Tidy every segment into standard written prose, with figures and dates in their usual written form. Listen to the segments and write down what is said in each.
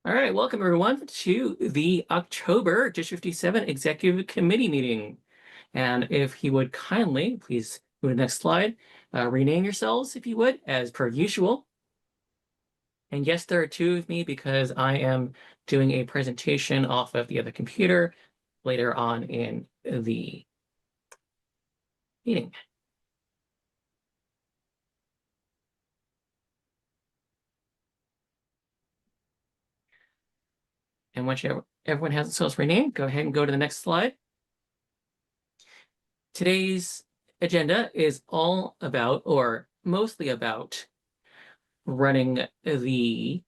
All right, welcome everyone to the October Dish 57 Executive Committee meeting. And if you would kindly, please go to the next slide, rename yourselves if you would, as per usual. And yes, there are two of me because I am doing a presentation off of the other computer later on in the meeting. And once everyone has themselves renamed, go ahead and go to the next slide. Today's agenda is all about, or mostly about, running the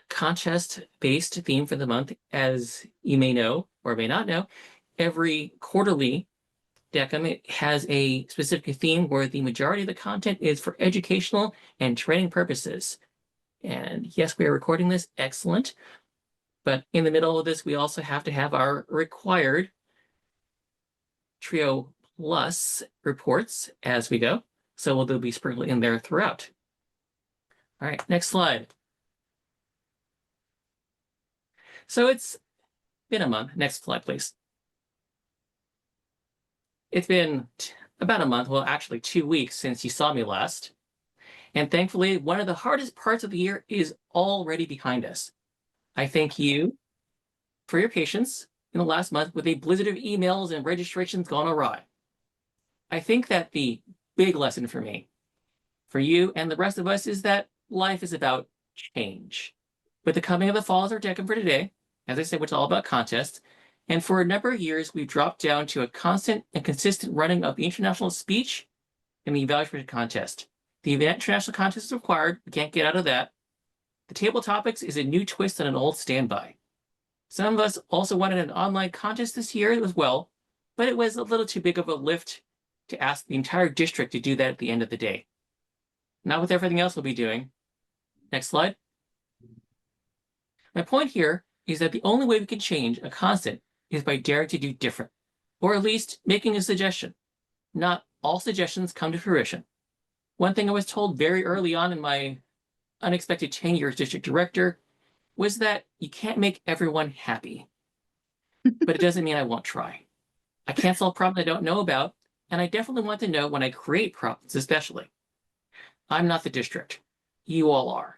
contest-based theme for the month. As you may know or may not know, every quarterly DECM has a specific theme where the majority of the content is for educational and training purposes. And yes, we are recording this. Excellent. But in the middle of this, we also have to have our required Trio Plus reports as we go. So they'll be sprinkled in there throughout. All right, next slide. So it's been a month. Next slide, please. It's been about a month, well, actually 2 weeks since you saw me last. And thankfully, one of the hardest parts of the year is already behind us. I thank you for your patience in the last month with a blizzard of emails and registrations gone awry. I think that the big lesson for me, for you and the rest of us, is that life is about change. With the coming of the fall as our DECM for today, as I said, it's all about contests. And for a number of years, we've dropped down to a constant and consistent running of the international speech and the evaluation contest. The international contest is required. We can't get out of that. The table topics is a new twist on an old standby. Some of us also wanted an online contest this year as well, but it was a little too big of a lift to ask the entire district to do that at the end of the day. Not with everything else we'll be doing. Next slide. My point here is that the only way we can change a constant is by daring to do different, or at least making a suggestion. Not all suggestions come to fruition. One thing I was told very early on in my unexpected tenure as district director was that you can't make everyone happy. But it doesn't mean I won't try. I can't solve problems I don't know about, and I definitely want to know when I create problems, especially. I'm not the district. You all are.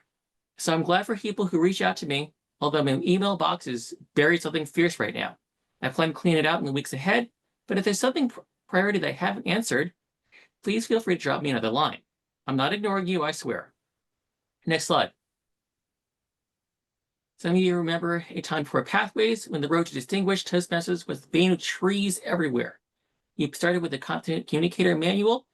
So I'm glad for people who reach out to me, although my email box is buried something fierce right now. I plan to clean it out in the weeks ahead, but if there's something priority that I haven't answered, please feel free to drop me another line. I'm not ignoring you, I swear. Next slide. Some of you remember a time before Pathways when the road to distinguished Toastmasters was vein of trees everywhere. You started with the Content Communicator Manual,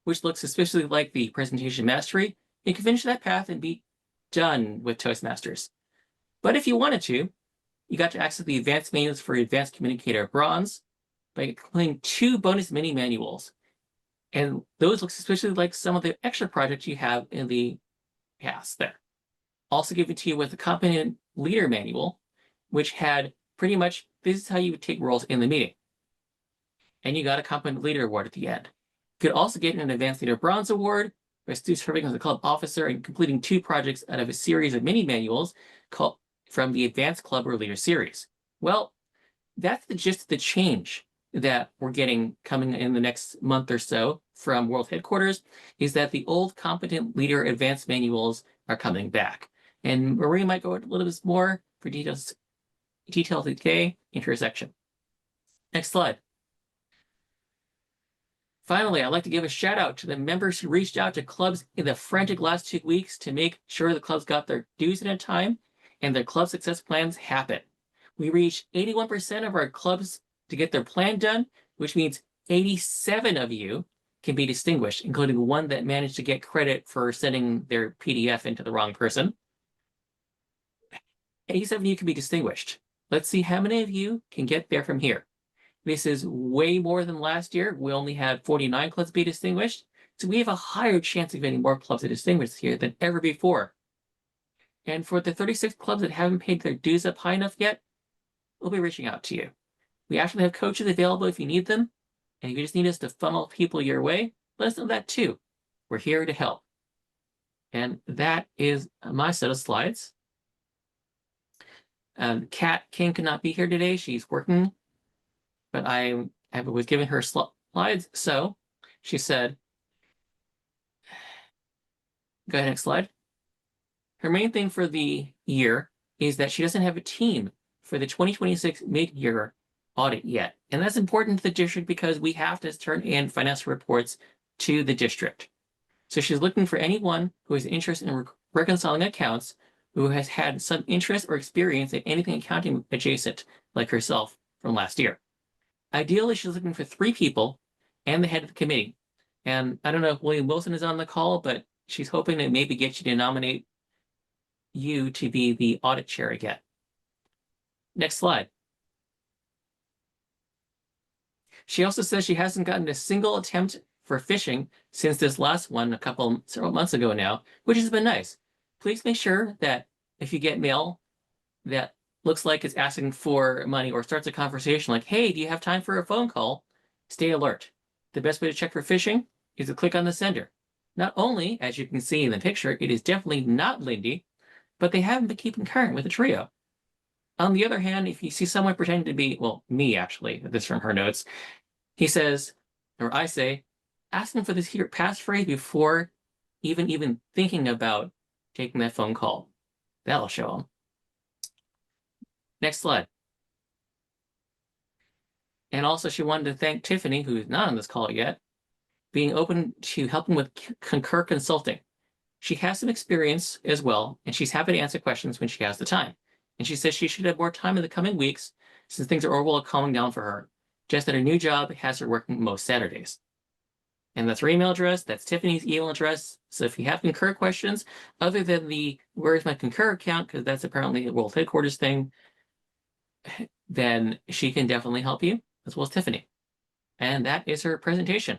which looks suspiciously like the Presentation Mastery. You can finish that path and be done with Toastmasters. But if you wanted to, you got to access the advanced manuals for Advanced Communicator Bronze by completing 2 bonus mini manuals. And those look suspiciously like some of the extra projects you have in the past there. Also given to you with the Competent Leader Manual, which had pretty much, this is how you would take roles in the meeting. And you got a Competent Leader Award at the end. You could also get an Advanced Leader Bronze Award by serving as a club officer and completing 2 projects out of a series of mini manuals called from the Advanced Club or Leader series. Well, that's the gist of the change that we're getting coming in the next month or so from World Headquarters, is that the old Competent Leader Advanced Manuals are coming back. And Marie might go a little bit more for details today into her section. Next slide. Finally, I'd like to give a shout out to the members who reached out to clubs in the frantic last 2 weeks to make sure the clubs got their dues in a time and their club success plans happen. We reached 81% of our clubs to get their plan done, which means 87 of you can be distinguished, including one that managed to get credit for sending their PDF into the wrong person. 87 of you can be distinguished. Let's see how many of you can get there from here. This is way more than last year. We only had 49 clubs be distinguished. So we have a higher chance of getting more clubs to distinguish here than ever before. And for the 36 clubs that haven't paid their dues up high enough yet, we'll be reaching out to you. We actually have coaches available if you need them. And if you just need us to funnel people your way, let us know that too. We're here to help. And that is my set of slides. Kat King could not be here today. She's working, but I was giving her slides. So she said, go ahead, next slide. Her main thing for the year is that she doesn't have a team for the 2026 mid-year audit yet. And that's important to the district because we have to turn in financial reports to the district. So she's looking for anyone who has interest in reconciling accounts, who has had some interest or experience in anything accounting adjacent, like herself from last year. Ideally, she's looking for 3 people and the head of the committee. And I don't know if William Wilson is on the call, but she's hoping to maybe get you to nominate you to be the audit chair again. Next slide. She also says she hasn't gotten a single attempt for phishing since this last one several months ago now, which has been nice. Please make sure that if you get mail that looks like it's asking for money or starts a conversation like, hey, do you have time for a phone call? Stay alert. The best way to check for phishing is to click on the sender. Not only, as you can see in the picture, it is definitely not Lindy, but they haven't been keeping current with the trio. On the other hand, if you see someone pretending to be, well, me actually, this from her notes, he says, or I say, ask them for this here passphrase before even thinking about taking that phone call. That'll show them. Next slide. And also she wanted to thank Tiffany, who's not on this call yet, being open to helping with Concur Consulting. She has some experience as well, and she's happy to answer questions when she has the time. And she says she should have more time in the coming weeks since things are overall calming down for her. Just that her new job has her working most Saturdays. And that's her email address. That's Tiffany's email address. So if you have Concur questions, other than the where's my Concur account, because that's apparently a world headquarters thing, then she can definitely help you, as well as Tiffany. And that is her presentation.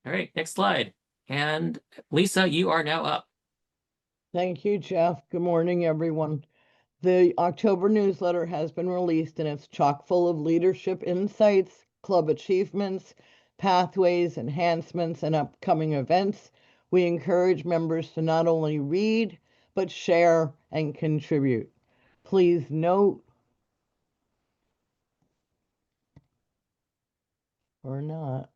All right, next slide. And Lisa, you are now up. Thank you, Jeff. Good morning, everyone. The October newsletter has been released and it's chock full of leadership insights, club achievements, pathways, enhancements, and upcoming events. We encourage members to not only read, but share and contribute. Please note, or not,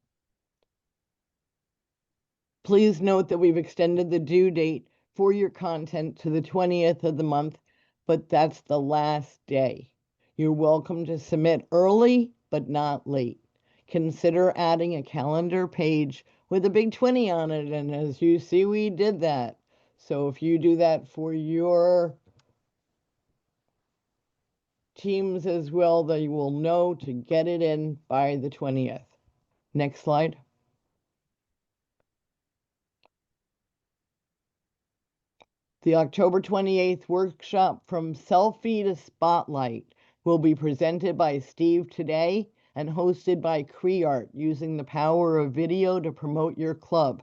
please note that we've extended the due date for your content to the 20th of the month, but that's the last day. You're welcome to submit early, but not late. Consider adding a calendar page with a big 20 on it, and as you see, we did that. So if you do that for your teams as well, they will know to get it in by the 20th. Next slide. The October 28th workshop From Selfie to Spotlight will be presented by Steve today and hosted by CreArt, using the power of video to promote your club.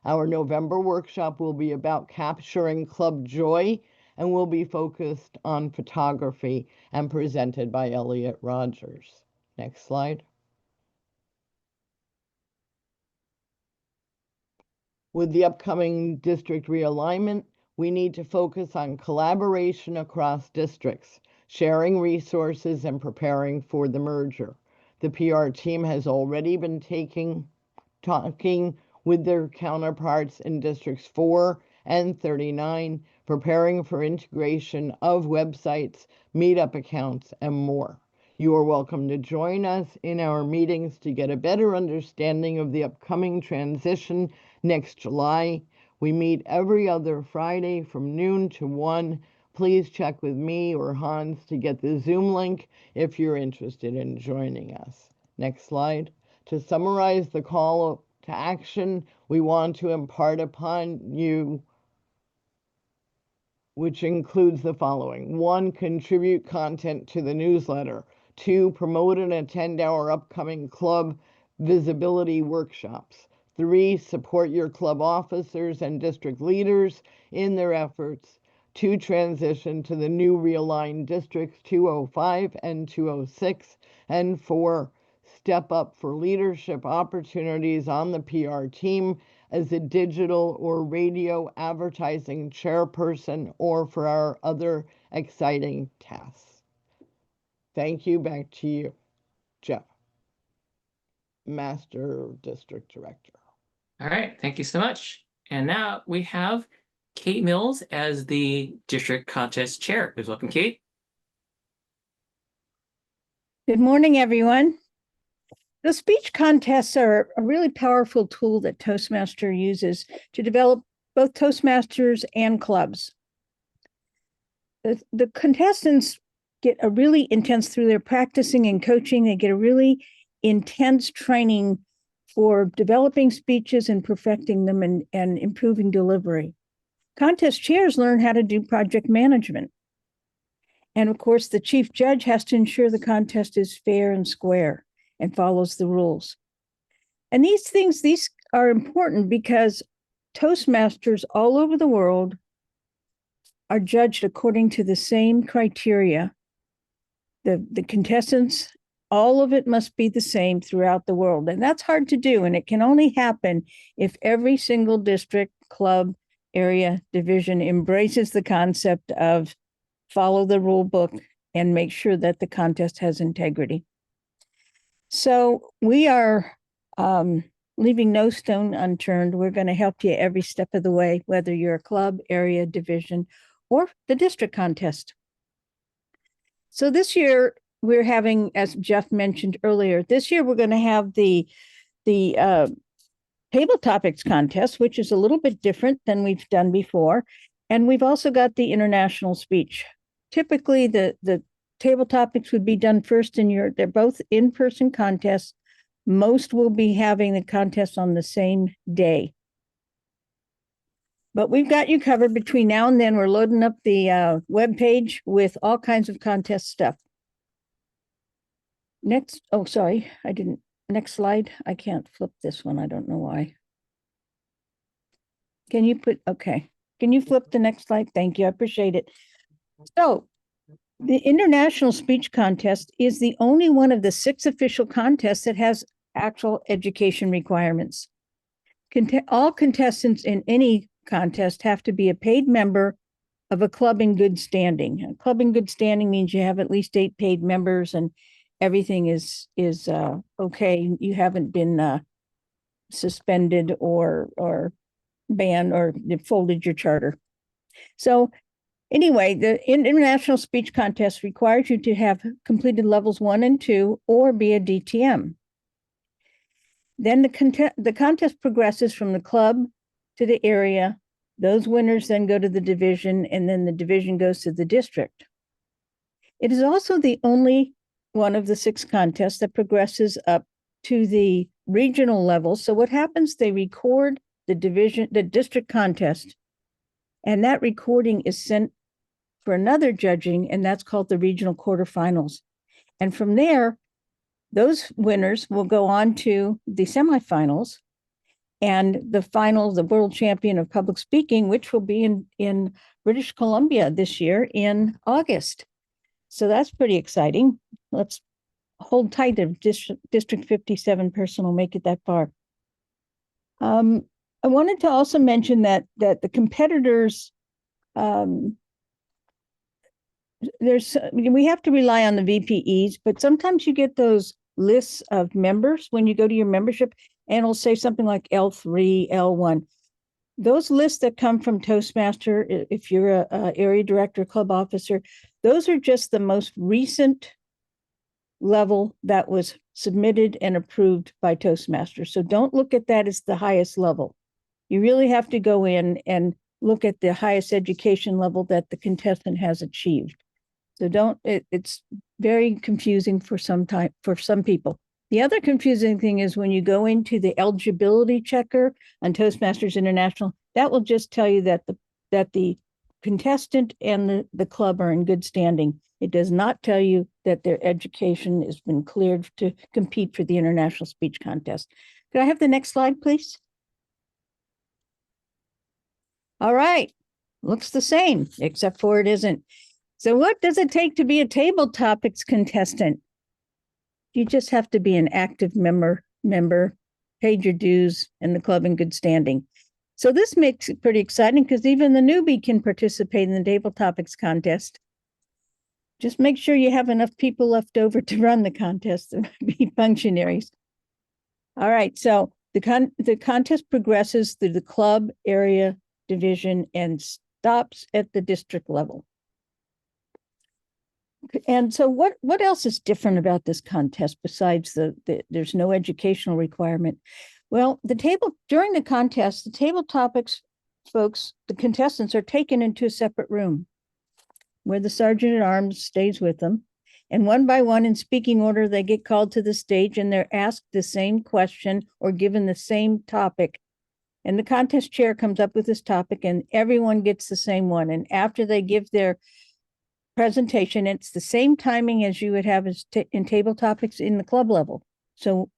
Our November workshop will be about capturing club joy and will be focused on photography and presented by Elliot Rogers. Next slide. With the upcoming district realignment, we need to focus on collaboration across districts, sharing resources, and preparing for the merger. The PR team has already been talking with their counterparts in districts 4 and 39, preparing for integration of websites, meetup accounts, and more. You are welcome to join us in our meetings to get a better understanding of the upcoming transition next July. We meet every other Friday from noon to 1. Please check with me or Hans to get the Zoom link if you're interested in joining us. Next slide. To summarize the call to action, we want to impart upon you, which includes the following. 1, contribute content to the newsletter. 2, promote and attend our upcoming club visibility workshops. 3, support your club officers and district leaders in their efforts to transition to the new realigned districts 205 and 206. And 4, step up for leadership opportunities on the PR team as a digital or radio advertising chairperson or for our other exciting tasks. Thank you. Back to you, Jeff, Master District Director. All right, thank you so much. And now we have Kate Mills as the district contest chair. Please welcome Kate. Good morning, everyone. The speech contests are a really powerful tool that Toastmaster uses to develop both Toastmasters and clubs. The contestants get a really intense through their practicing and coaching. They get a really intense training for developing speeches and perfecting them and improving delivery. Contest chairs learn how to do project management. And of course, the chief judge has to ensure the contest is fair and square and follows the rules. And these are important because Toastmasters all over the world are judged according to the same criteria. The contestants, all of it must be the same throughout the world. And that's hard to do. And it can only happen if every single district, club, area, division embraces the concept of follow the rule book and make sure that the contest has integrity. So we are leaving no stone unturned. We're going to help you every step of the way, whether you're a club, area, division, or the district contest. So this year we're having, as Jeff mentioned earlier, this year we're going to have the table topics contest, which is a little bit different than we've done before. And we've also got the international speech. Typically, the table topics would be done first they're both in-person contests. Most will be having the contest on the same day. But we've got you covered between now and then. We're loading up the web page with all kinds of contest stuff. Next, oh, sorry, I didn't. Next slide. I can't flip this one. I don't know why. Can you okay. Can you flip the next slide? Thank you. I appreciate it. So the International Speech Contest is the only one of the 6 official contests that has actual education requirements. All contestants in any contest have to be a paid member of a club in good standing. A club in good standing means you have at least 8 paid members and everything is okay. You haven't been suspended or banned or folded your charter. So anyway, the International Speech Contest requires you to have completed levels 1 and 2 or be a DTM. Then the contest progresses from the club to the area. Those winners then go to the division, and then the division goes to the district. It is also the only one of the 6 contests that progresses up to the regional level. So what happens, they record the district contest, and that recording is sent for another judging, and that's called the regional quarterfinals. And from there, those winners will go on to the semifinals and the final, the world champion of public speaking, which will be in British Columbia this year in August. So that's pretty exciting. Let's hold tight if District 57 person will make it that far. I wanted to also mention that the competitors, we have to rely on the VPEs, but sometimes you get those lists of members when you go to your membership, and it'll say something like L3, L1. Those lists that come from Toastmaster, if you're a area director, club officer, those are just the most recent level that was submitted and approved by Toastmaster. So don't look at that as the highest level. You really have to go in and look at the highest education level that the contestant has achieved. So it's very confusing for some people. The other confusing thing is when you go into the eligibility checker on Toastmasters International, that will just tell you that the contestant and the club are in good standing. It does not tell you that their education has been cleared to compete for the International Speech Contest. Could I have the next slide, please? All right, looks the same, except for it isn't. So what does it take to be a table topics contestant? You just have to be an active member. paid your dues, and the club in good standing. So this makes it pretty exciting because even the newbie can participate in the table topics contest. Just make sure you have enough people left over to run the contest and be functionaries. All right, so the contest progresses through the club, area, division, and stops at the district level. And so what else is different about this contest besides there's no educational requirement? Well, during the contest, the table topics folks, the contestants are taken into a separate room where the sergeant at arms stays with them. And one by one, in speaking order, they get called to the stage and they're asked the same question or given the same topic. And the contest chair comes up with this topic and everyone gets the same one. And after they give their presentation, it's the same timing as you would have in table topics in the club level. So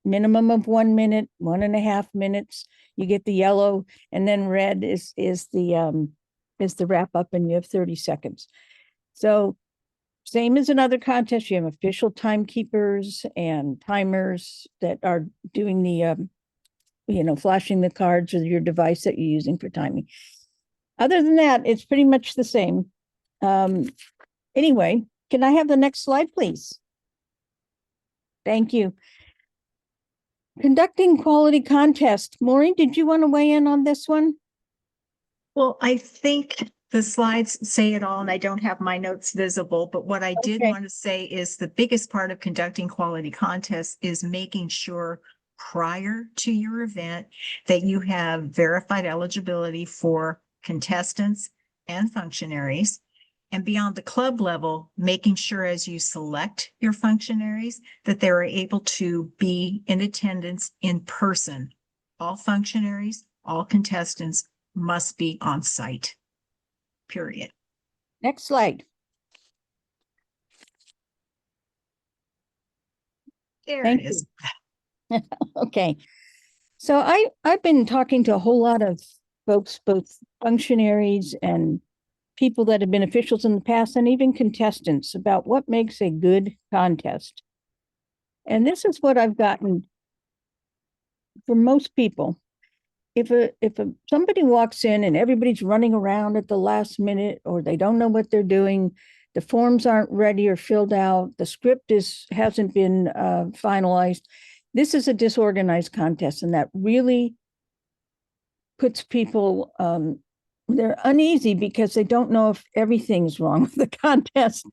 minimum of 1 minute, 1.5 minutes, you get the yellow, and then red is the wrap up, and you have 30 seconds. So same as another contest, you have official timekeepers and timers that are doing the, flashing the cards or your device that you're using for timing. Other than that, it's pretty much the same. Anyway, can I have the next slide, please? Thank you. Conducting quality contest. Maureen, did you want to weigh in on this one? Well, I think the slides say it all, and I don't have my notes visible, but what I did Okay. want to say is the biggest part of conducting quality contests is making sure prior to your event that you have verified eligibility for contestants and functionaries. And beyond the club level, making sure as you select your functionaries that they're able to be in attendance in person. All functionaries, all contestants must be on site, period. Next slide. There Thank it is. Okay. So I've been talking to a whole lot of folks, both functionaries and people that have been officials in the past, and even contestants, about what makes a good contest. And this is what I've gotten from most people. If somebody walks in and everybody's running around at the last minute, or they don't know what they're doing, the forms aren't ready or filled out, the script hasn't been finalized, this is a disorganized contest, and that really puts people they're uneasy because they don't know if everything's wrong with the contest.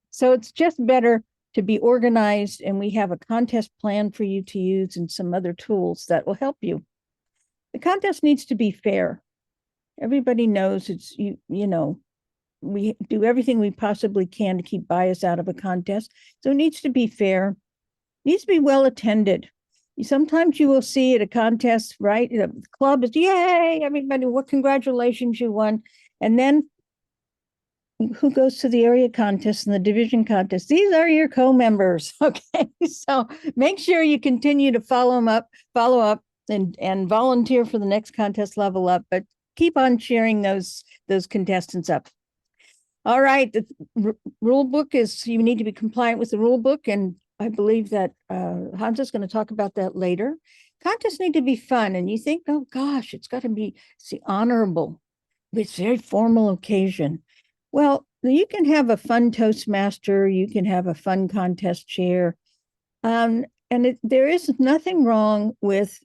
So it's just better to be organized, and we have a contest plan for you to use and some other tools that will help you. The contest needs to be fair. Everybody knows we do everything we possibly can to keep bias out of a contest. So it needs to be fair, it needs to be well attended. Sometimes you will see at a contest, right? The club is, yay, everybody, what, congratulations, you won. And then who goes to the area contest and the division contest? These are your co-members. Okay. So make sure you continue to follow up and volunteer for the next contest level up, but keep on cheering those contestants up. All right. The rule book is, you need to be compliant with the rule book, and I believe that Hans is going to talk about that later. Contests need to be fun, and you think, oh gosh, it's got to be honorable. It's a very formal occasion. Well, you can have a fun Toastmaster, you can have a fun contest chair, and there is nothing wrong with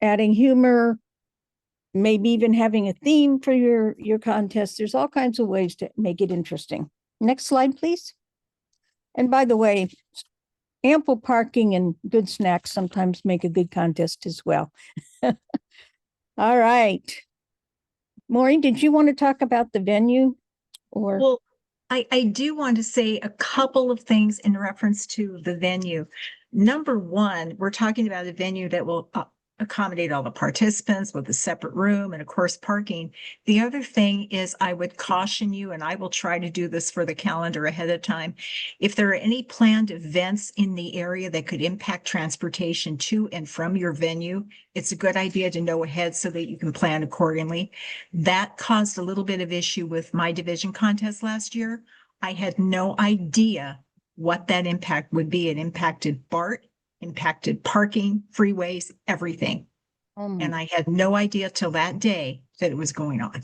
adding humor, maybe even having a theme for your contest. There's all kinds of ways to make it interesting. Next slide, please. And by the way, ample parking and good snacks sometimes make a good contest as well. All right. Maureen, did you want to talk about the venue? Or Well, I do want to say a couple of things in reference to the venue. Number one, we're talking about a venue that will accommodate all the participants with a separate room and of course parking. The other thing is, I would caution you, and I will try to do this for the calendar ahead of time, if there are any planned events in the area that could impact transportation to and from your venue, it's a good idea to know ahead so that you can plan accordingly. That caused a little bit of issue with my division contest last year. I had no idea what that impact would be. It impacted BART, impacted parking, freeways, everything. And I had no idea till that day that it was going on.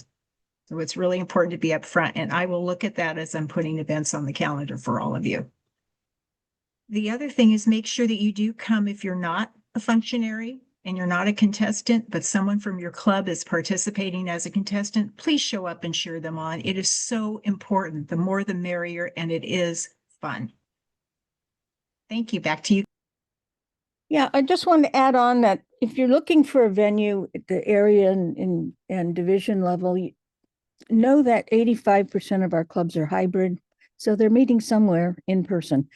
So it's really important to be upfront, and I will look at that as I'm putting events on the calendar for all of you. The other thing is make sure that you do come if you're not a functionary and you're not a contestant, but someone from your club is participating as a contestant, please show up and cheer them on. It is so important. The more the merrier, and it is fun. Thank you. Back to you. Yeah, I just want to add on that if you're looking for a venue at the area and division level, know that 85% of our clubs are hybrid, so they're meeting somewhere in person.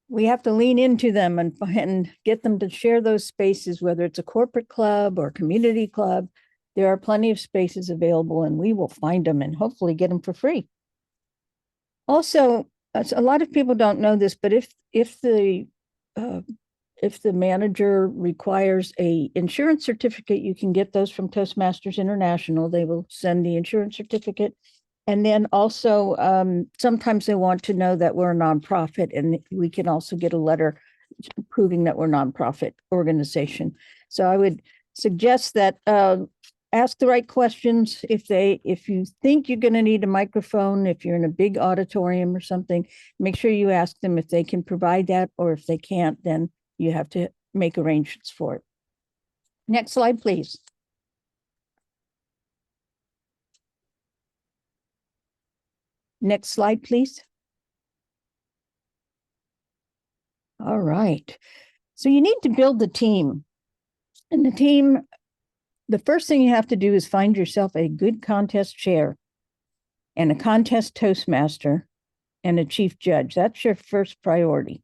We have to lean into them and get them to share those spaces, whether it's a corporate club or community club. There are plenty of spaces available, and we will find them and hopefully get them for free. Also, a lot of people don't know this, but if the manager requires a insurance certificate, you can get those from Toastmasters International. They will send the insurance certificate. And then also, sometimes they want to know that we're a nonprofit, and we can also get a letter proving that we're a nonprofit organization. So I would suggest that ask the right questions. If you think you're going to need a microphone, if you're in a big auditorium or something, make sure you ask them if they can provide that, or if they can't, then you have to make arrangements for it. Next slide, please. Next slide, please. All right. So you need to build the team. And the team, the first thing you have to do is find yourself a good contest chair and a contest toastmaster and a chief judge. That's your first priority.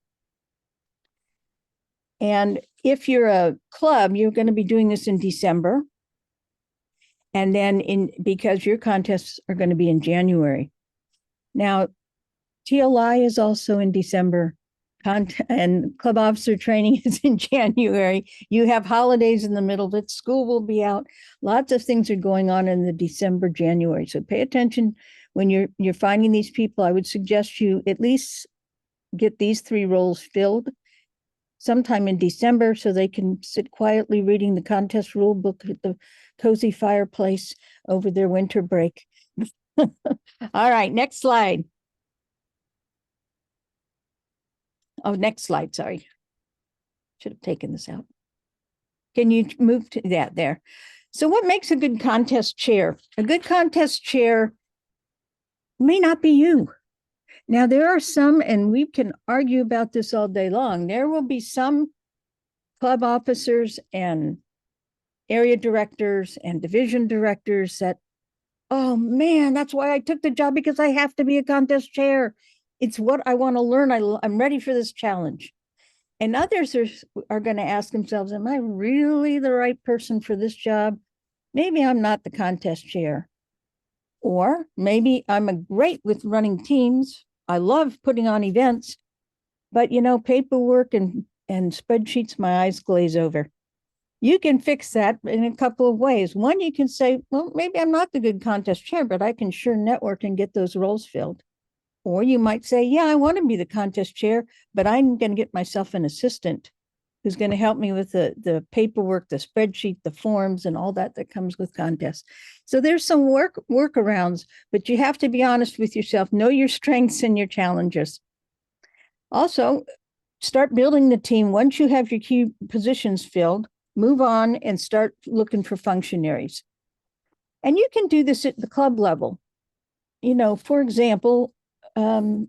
And if you're a club, you're going to be doing this in December. And then because your contests are going to be in January. Now, TLI is also in December, and club officer training is in January. You have holidays in the middle of it. School will be out. Lots of things are going on in the December, January. So pay attention when you're finding these people. I would suggest you at least get these 3 roles filled sometime in December, so they can sit quietly reading the contest rule book at the cozy fireplace over their winter break. All right, next slide. Oh, next slide, sorry. Should have taken this out. Can you move to that there? So what makes a good contest chair? A good contest chair may not be you. Now, there are some, and we can argue about this all day long, there will be some club officers and area directors and division directors that, oh man, that's why I took the job, because I have to be a contest chair. It's what I want to learn. I'm ready for this challenge. And others are going to ask themselves, am I really the right person for this job? Maybe I'm not the contest chair. Or maybe I'm great with running teams. I love putting on events, but paperwork and spreadsheets, my eyes glaze over. You can fix that in a couple of ways. One, you can say, well, maybe I'm not the good contest chair, but I can sure network and get those roles filled. Or you might say, yeah, I want to be the contest chair, but I'm going to get myself an assistant who's going to help me with the paperwork, the spreadsheet, the forms, and all that comes with contests. So there's some workarounds, but you have to be honest with yourself, know your strengths and your challenges. Also, start building the team. Once you have your key positions filled, move on and start looking for functionaries. And you can do this at the club level. For example,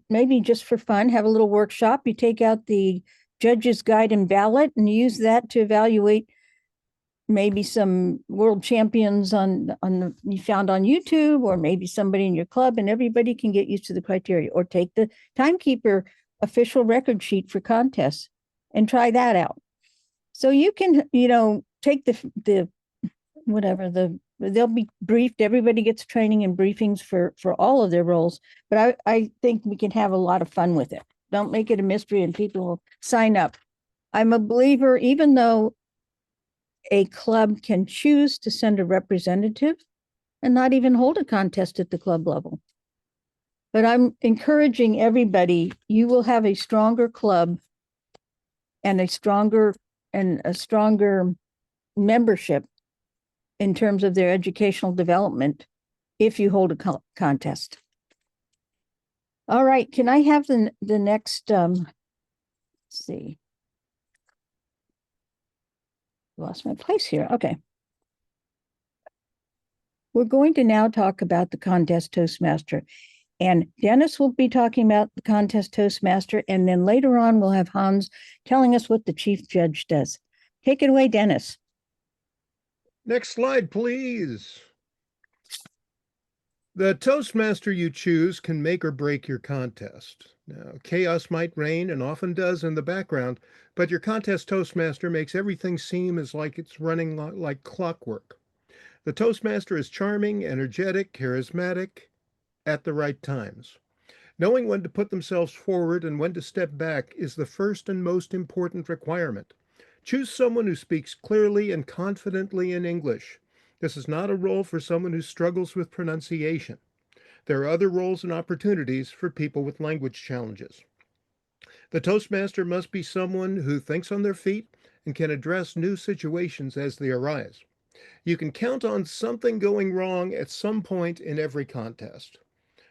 maybe just for fun, have a little workshop. You take out the judge's guide and ballot and use that to evaluate maybe some world champions you found on YouTube, or maybe somebody in your club, and everybody can get used to the criteria. Or take the timekeeper official record sheet for contests and try that out. So you can, take they'll be briefed. Everybody gets training and briefings for all of their roles, but I think we can have a lot of fun with it. Don't make it a mystery and people will sign up. I'm a believer, even though a club can choose to send a representative and not even hold a contest at the club level. But I'm encouraging everybody, you will have a stronger club and a stronger membership in terms of their educational development if you hold a contest. All right, can I have the next, let's see. Lost my place here. Okay. We're going to now talk about the contest Toastmaster. And Dennis will be talking about the contest Toastmaster. And then later on, we'll have Hans telling us what the chief judge does. Take it away, Dennis. Next slide, please. The Toastmaster you choose can make or break your contest. Now, chaos might reign and often does in the background, but your contest Toastmaster makes everything seem as like it's running like clockwork. The Toastmaster is charming, energetic, charismatic at the right times. Knowing when to put themselves forward and when to step back is the first and most important requirement. Choose someone who speaks clearly and confidently in English. This is not a role for someone who struggles with pronunciation. There are other roles and opportunities for people with language challenges. The Toastmaster must be someone who thinks on their feet and can address new situations as they arise. You can count on something going wrong at some point in every contest.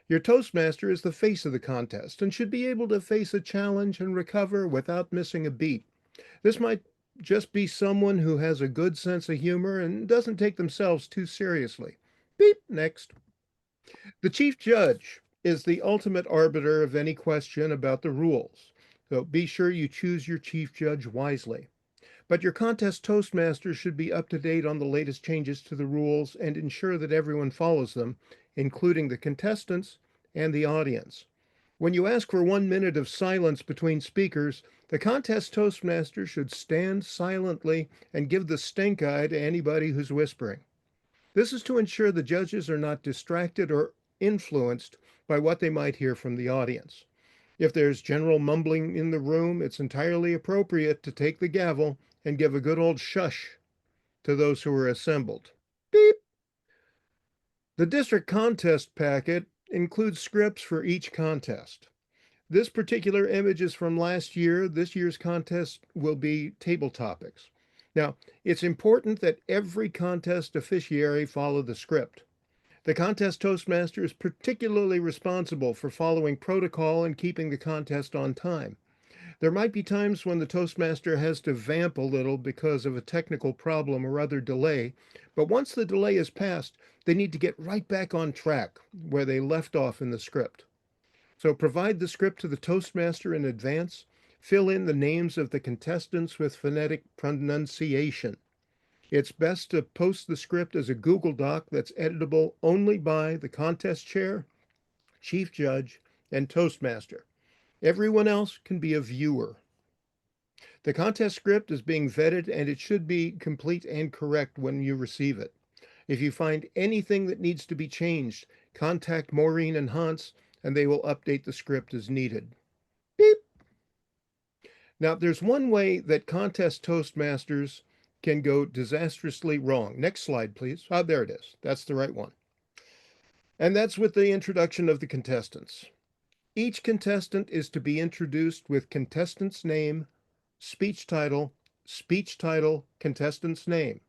Your Toastmaster is the face of the contest and should be able to face a challenge and recover without missing a beat. This might just be someone who has a good sense of humor and doesn't take themselves too seriously. Beep, next. The chief judge is the ultimate arbiter of any question about the rules, so be sure you choose your chief judge wisely. But your contest Toastmaster should be up to date on the latest changes to the rules and ensure that everyone follows them, including the contestants and the audience. When you ask for 1 minute of silence between speakers, the contest Toastmaster should stand silently and give the stink eye to anybody who's whispering. This is to ensure the judges are not distracted or influenced by what they might hear from the audience. If there's general mumbling in the room, it's entirely appropriate to take the gavel and give a good old shush to those who are assembled. Beep! The district contest packet includes scripts for each contest. This particular image is from last year. This year's contest will be table topics. Now, it's important that every contest officiary follow the script. The contest Toastmaster is particularly responsible for following protocol and keeping the contest on time. There might be times when the Toastmaster has to vamp a little because of a technical problem or other delay, but once the delay is passed, they need to get right back on track where they left off in the script. So provide the script to the Toastmaster in advance. Fill in the names of the contestants with phonetic pronunciation. It's best to post the script as a Google Doc that's editable only by the contest chair, chief judge, and Toastmaster. Everyone else can be a viewer. The contest script is being vetted and it should be complete and correct when you receive it. If you find anything that needs to be changed, contact Maureen and Hans and they will update the script as needed. Beep. Now, there's one way that contest Toastmasters can go disastrously wrong. Next slide, please. Oh, there it is. That's the right one. And that's with the introduction of the contestants. Each contestant is to be introduced with contestant's name, speech title, contestant's name.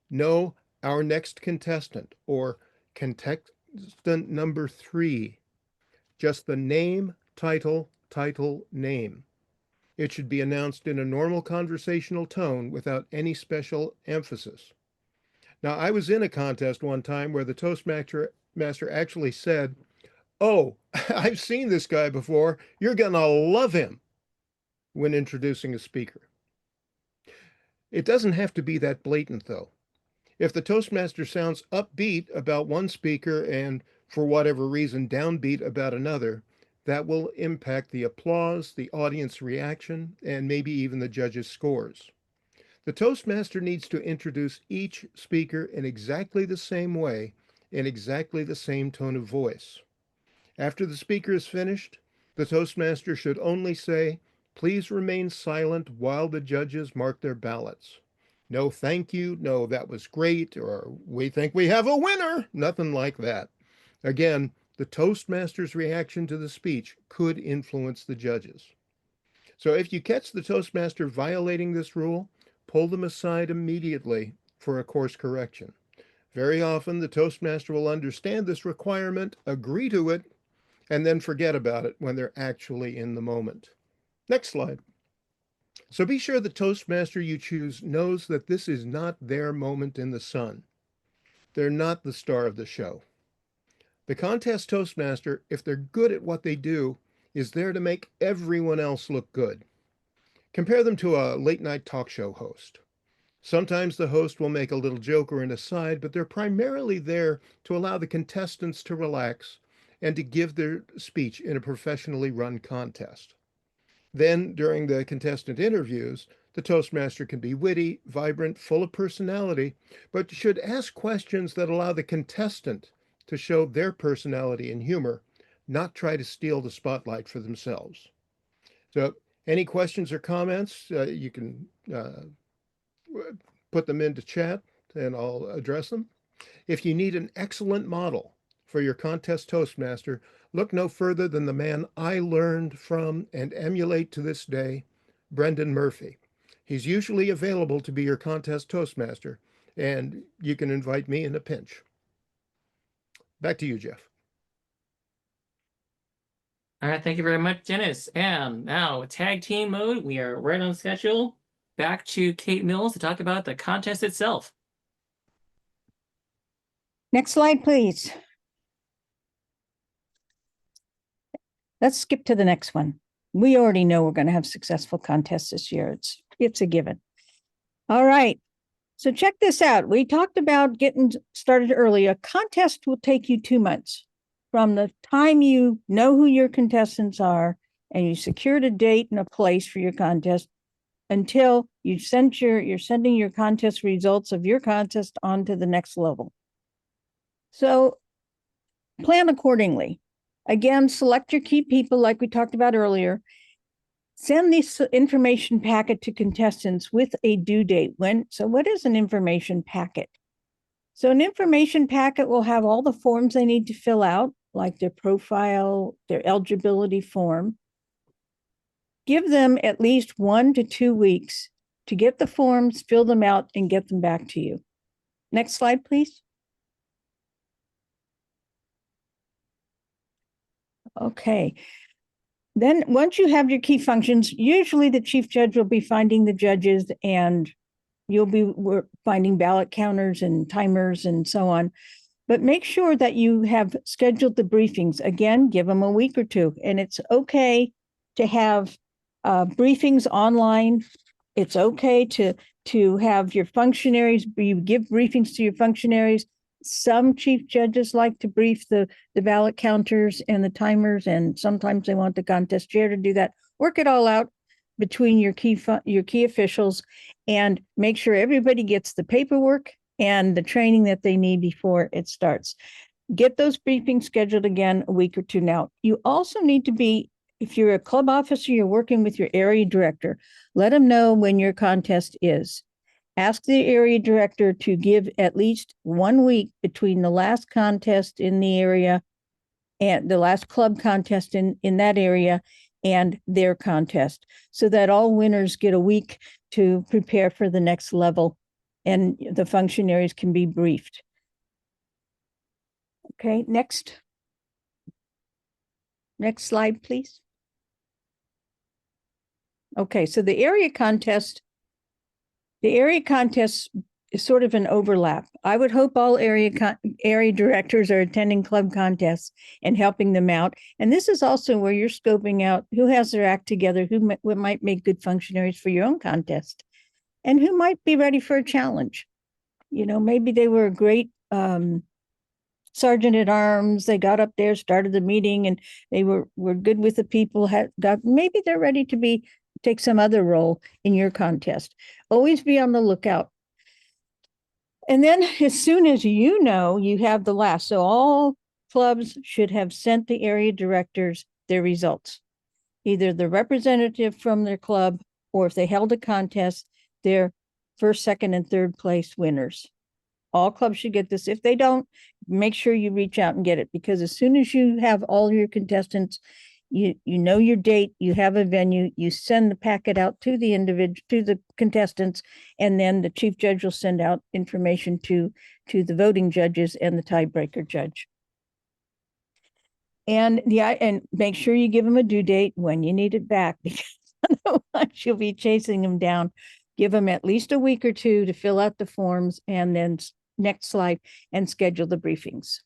No, our next contestant, or contestant number 3. Just the name, title, name. It should be announced in a normal conversational tone without any special emphasis. Now, I was in a contest one time where the Toastmaster actually said, "Oh, I've seen this guy before. You're going to love him," when introducing a speaker. It doesn't have to be that blatant, though. If the Toastmaster sounds upbeat about one speaker and, for whatever reason, downbeat about another, that will impact the applause, the audience reaction, and maybe even the judges' scores. The Toastmaster needs to introduce each speaker in exactly the same way, in exactly the same tone of voice. After the speaker is finished, the Toastmaster should only say, "Please remain silent while the judges mark their ballots." No thank you, no that was great, or we think we have a winner, nothing like that. Again, the Toastmaster's reaction to the speech could influence the judges. So if you catch the Toastmaster violating this rule, pull them aside immediately for a course correction. Very often, the Toastmaster will understand this requirement, agree to it, and then forget about it when they're actually in the moment. Next slide. So be sure the Toastmaster you choose knows that this is not their moment in the sun. They're not the star of the show. The contest Toastmaster, if they're good at what they do, is there to make everyone else look good. Compare them to a late-night talk show host. Sometimes the host will make a little joke or an aside, but they're primarily there to allow the contestants to relax and to give their speech in a professionally run contest. Then, during the contestant interviews, the Toastmaster can be witty, vibrant, full of personality, but should ask questions that allow the contestant to show their personality and humor, not try to steal the spotlight for themselves. So, any questions or comments, you can put them into chat and I'll address them. If you need an excellent model for your contest Toastmaster, look no further than the man I learned from and emulate to this day, Brendan Murphy. He's usually available to be your contest Toastmaster, and you can invite me in a pinch. Back to you, Jeff. All right, thank you very much, Dennis. And now, tag team mode, we are right on schedule. Back to Kate Mills to talk about the contest itself. Next slide, please. Let's skip to the next one. We already know we're going to have successful contests this year. It's a given. All right. So check this out. We talked about getting started early. A contest will take you 2 months from the time you know who your contestants are and you secured a date and a place for your contest until you're sending your contest results of your contest on to the next level. So plan accordingly. Again, select your key people like we talked about earlier. Send this information packet to contestants with a due date. So what is an information packet? So an information packet will have all the forms they need to fill out, like their profile, their eligibility form. Give them at least 1 to 2 weeks to get the forms, fill them out, and get them back to you. Next slide, please. Okay. Then once you have your key functions, usually the chief judge will be finding the judges and you'll be finding ballot counters and timers and so on. But make sure that you have scheduled the briefings. Again, give them a week or 2. And it's okay to have briefings online. It's okay to have your functionaries, you give briefings to your functionaries. Some chief judges like to brief the ballot counters and the timers, and sometimes they want the contest chair to do that. Work it all out between your key officials and make sure everybody gets the paperwork and the training that they need before it starts. Get those briefings scheduled again a week or 2 now. You also need to be, if you're a club officer, you're working with your area director, let them know when your contest is. Ask the area director to give at least 1 week between the last contest in the area and the last club contest in that area and their contest, so that all winners get a week to prepare for the next level and the functionaries can be briefed. Okay, next slide, please. Okay, so the area contest is sort of an overlap. I would hope all area directors are attending club contests and helping them out. And this is also where you're scoping out who has their act together, who might make good functionaries for your own contest, and who might be ready for a challenge. You know, maybe they were a great sergeant at arms. They got up there, started the meeting, and they were good with the people. Maybe they're ready to take some other role in your contest. Always be on the lookout. And then as soon as you know, you have the last. So all clubs should have sent the area directors their results, either the representative from their club, or if they held a contest, their first, second, and third place winners. All clubs should get this. If they don't, make sure you reach out and get it, because as soon as you have all your contestants You know your date, you have a venue, you send the packet out to the individual, to the contestants, and then the chief judge will send out information to the voting judges and the tiebreaker judge. And make sure you give them a due date when you need it back, because otherwise you'll be chasing them down. Give them at least a week or two to fill out the forms, and then next slide, and schedule the briefings.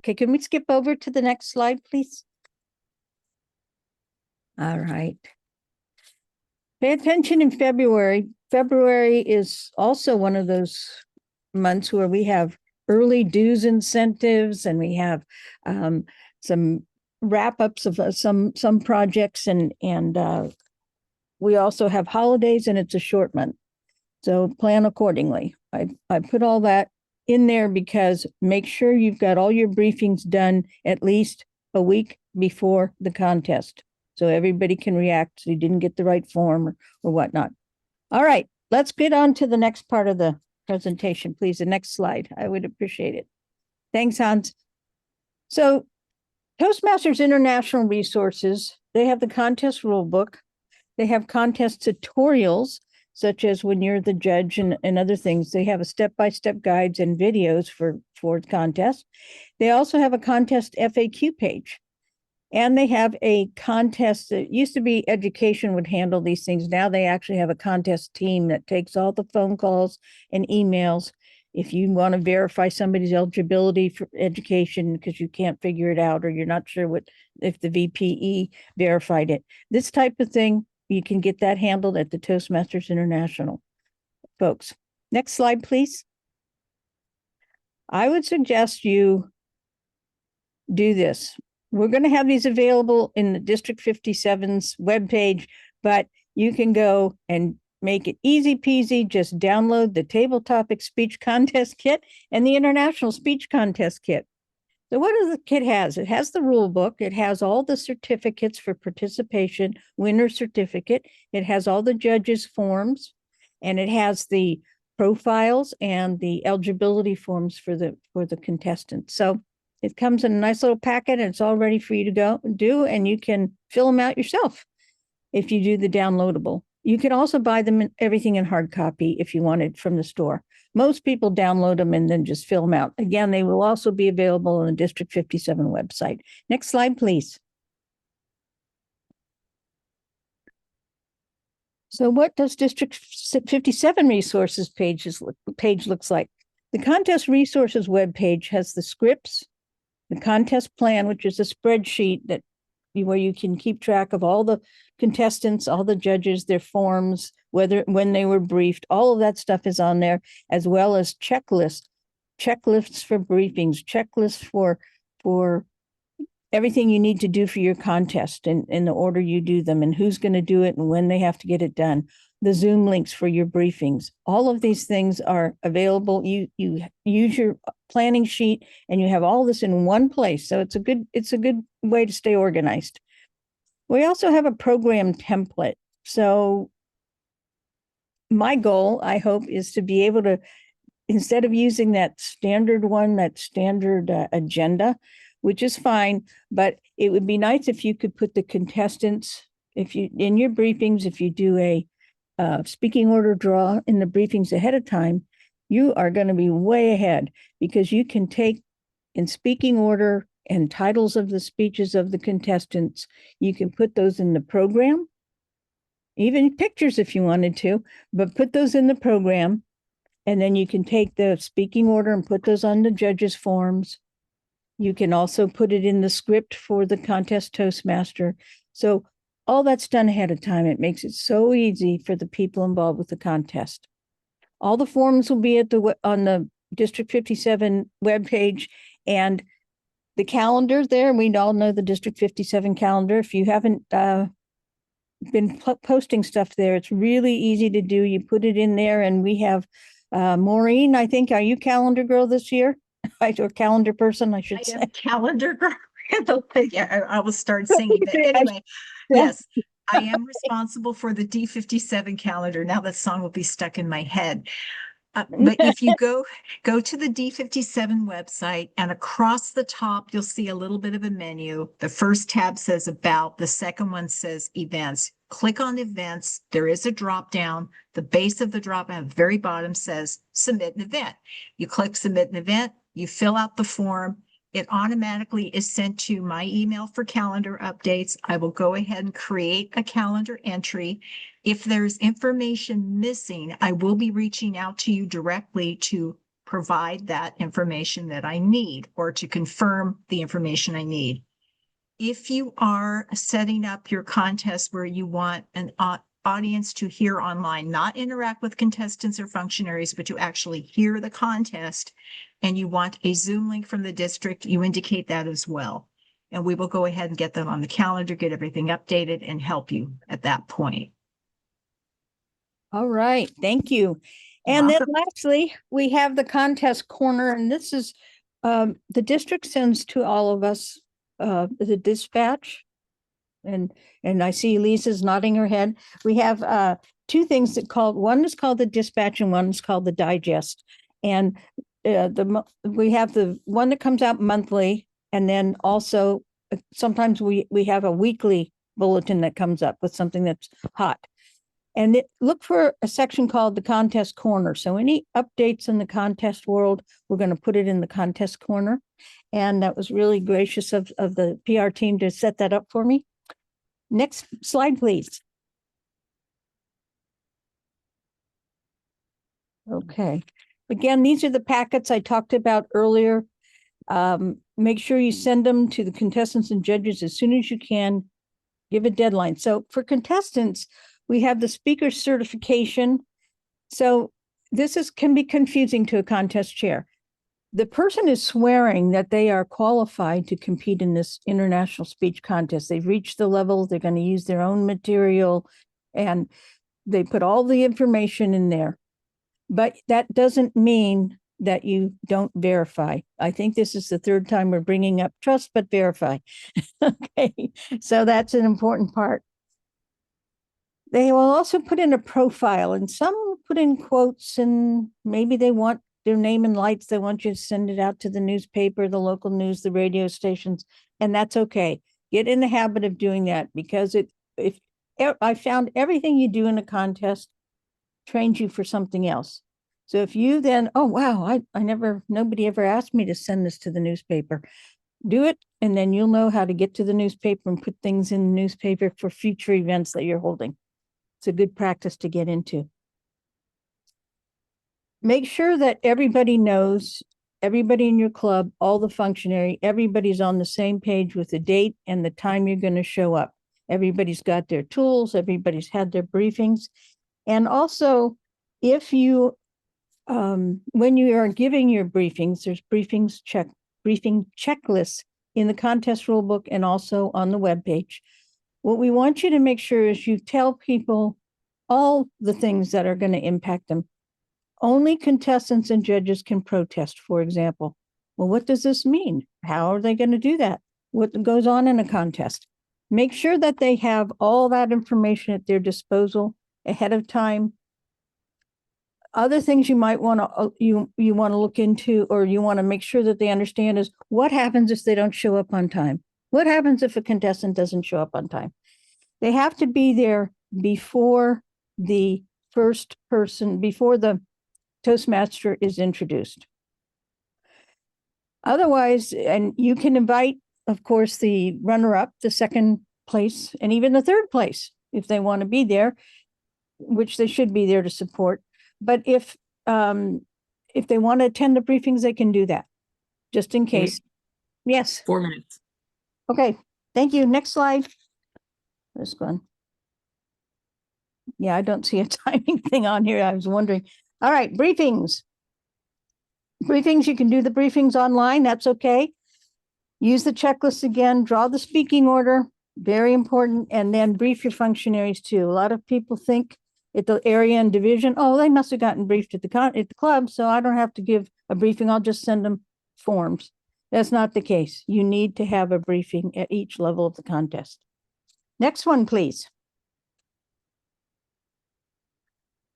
Okay, can we skip over to the next slide, please? All right. Pay attention in February. February is also one of those months where we have early dues incentives, and we have some wrap-ups of some projects, and we also have holidays, and it's a short month. So plan accordingly. I put all that in there because make sure you've got all your briefings done at least a week before the contest, so everybody can react, so you didn't get the right form or whatnot. All right, let's get on to the next part of the presentation, please. The next slide. I would appreciate it. Thanks, Hans. So Toastmasters International Resources, they have the contest rule book. They have contest tutorials, such as when you're the judge and other things. They have a step-by-step guides and videos for contest. They also have a contest FAQ page. And they have a contest. It used to be education would handle these things. Now they actually have a contest team that takes all the phone calls and emails. If you want to verify somebody's eligibility for education because you can't figure it out, or you're not sure if the VPE verified it, this type of thing, you can get that handled at the Toastmasters International folks. Next slide, please. I would suggest you do this. We're going to have these available in the District 57's webpage, but you can go and make it easy peasy. Just download the Table Topic Speech Contest Kit and the International Speech Contest Kit. So what does the kit has? It has the rule book. It has all the certificates for participation, winner certificate. It has all the judges' forms, and it has the profiles and the eligibility forms for the contestants. So it comes in a nice little packet, and it's all ready for you to go do, and you can fill them out yourself if you do the downloadable. You can also buy them everything in hard copy if you wanted from the store. Most people download them and then just fill them out. Again, they will also be available on the District 57 website. Next slide, please. So what does District 57 resources page looks like? The contest resources webpage has the scripts, the contest plan, which is a spreadsheet where you can keep track of all the contestants, all the judges, their forms, when they were briefed. All of that stuff is on there, as well as checklists for briefings, checklists for everything you need to do for your contest in the order you do them, and who's going to do it and when they have to get it done. The Zoom links for your briefings. All of these things are available. You use your planning sheet, and you have all this in one place. So it's a good way to stay organized. We also have a program template. So my goal, I hope, is to be able to, instead of using that standard agenda, which is fine, but it would be nice if you could put the contestants, in your briefings, if you do a speaking order draw in the briefings ahead of time, you are going to be way ahead, because you can take in speaking order and titles of the speeches of the contestants. You can put those in the program, even pictures if you wanted to, but put those in the program. And then you can take the speaking order and put those on the judges' forms. You can also put it in the script for the contest Toastmaster. So all that's done ahead of time. It makes it so easy for the people involved with the contest. All the forms will be on the District 57 webpage, and the calendar there. We all know the District 57 calendar. If you haven't been posting stuff there, it's really easy to do. You put it in there, and we have Maureen, I think, are you calendar girl this year? Or calendar person, I should say. I am calendar girl. Yeah, I will start singing. But anyway, yes, I am responsible for the D57 calendar. Now that song will be stuck in my head. But if you go to the D57 website, and across the top, you'll see a little bit of a menu. The first tab says About, the second one says Events. Click on Events. There is a drop down. The base of the drop down at the very bottom says Submit an Event. You click Submit an Event, you fill out the form. It automatically is sent to my email for calendar updates. I will go ahead and create a calendar entry. If there's information missing, I will be reaching out to you directly to provide that information that I need, or to confirm the information I need. If you are setting up your contest where you want an audience to hear online, not interact with contestants or functionaries, but to actually hear the contest, and you want a Zoom link from the district, you indicate that as well. And we will go ahead and get them on the calendar, get everything updated, and help you at that point. All right, thank you. And then Welcome. lastly, we have the contest corner, and this is the district sends to all of us the dispatch. And I see Lisa's nodding her head. We have two things that one is called the dispatch and one is called the digest. And we have the one that comes out monthly, and then also sometimes we have a weekly bulletin that comes up with something that's hot. And look for a section called the contest corner. So any updates in the contest world, we're going to put it in the contest corner. And that was really gracious of the PR team to set that up for me. Next slide, please. Okay. Again, these are the packets I talked about earlier. Make sure you send them to the contestants and judges as soon as you can. Give a deadline. So for contestants, we have the speaker certification. So this can be confusing to a contest chair. The person is swearing that they are qualified to compete in this international speech contest. They've reached the level, they're going to use their own material, and they put all the information in there. But that doesn't mean that you don't verify. I think this is the third time we're bringing up trust but verify. Okay, so that's an important part. They will also put in a profile, and some put in quotes, and maybe they want their name in lights. They want you to send it out to the newspaper, the local news, the radio stations, and that's okay. Get in the habit of doing that, because if I found everything you do in a contest trains you for something else. So if you then, oh, wow, nobody ever asked me to send this to the newspaper. Do it, and then you'll know how to get to the newspaper and put things in the newspaper for future events that you're holding. It's a good practice to get into. Make sure that everybody knows, everybody in your club, all the functionary, everybody's on the same page with the date and the time you're going to show up. Everybody's got their tools, everybody's had their briefings. And also, if you, when you are giving your briefings, there's briefing checklists in the contest rulebook and also on the webpage. What we want you to make sure is you tell people all the things that are going to impact them. Only contestants and judges can protest, for example. Well, what does this mean? How are they going to do that? What goes on in a contest? Make sure that they have all that information at their disposal ahead of time. Other things you might want to you want to look into, or you want to make sure that they understand, is what happens if they don't show up on time? What happens if a contestant doesn't show up on time? They have to be there before the first person, before the Toastmaster is introduced. Otherwise, and you can invite, of course, the runner-up, the second place, and even the third place, if they want to be there, which they should be there to support. But if they want to attend the briefings, they can do that, just in case. Yes. 4 minutes. Okay, thank you. Next slide. This one. Yeah, I don't see a timing thing on here. I was wondering. All right, briefings. Briefings, you can do the briefings online. That's okay. Use the checklist again. Draw the speaking order. Very important. And then brief your functionaries too. A lot of people think at the area and division, oh, they must have gotten briefed at the club, so I don't have to give a briefing. I'll just send them forms. That's not the case. You need to have a briefing at each level of the contest. Next one, please.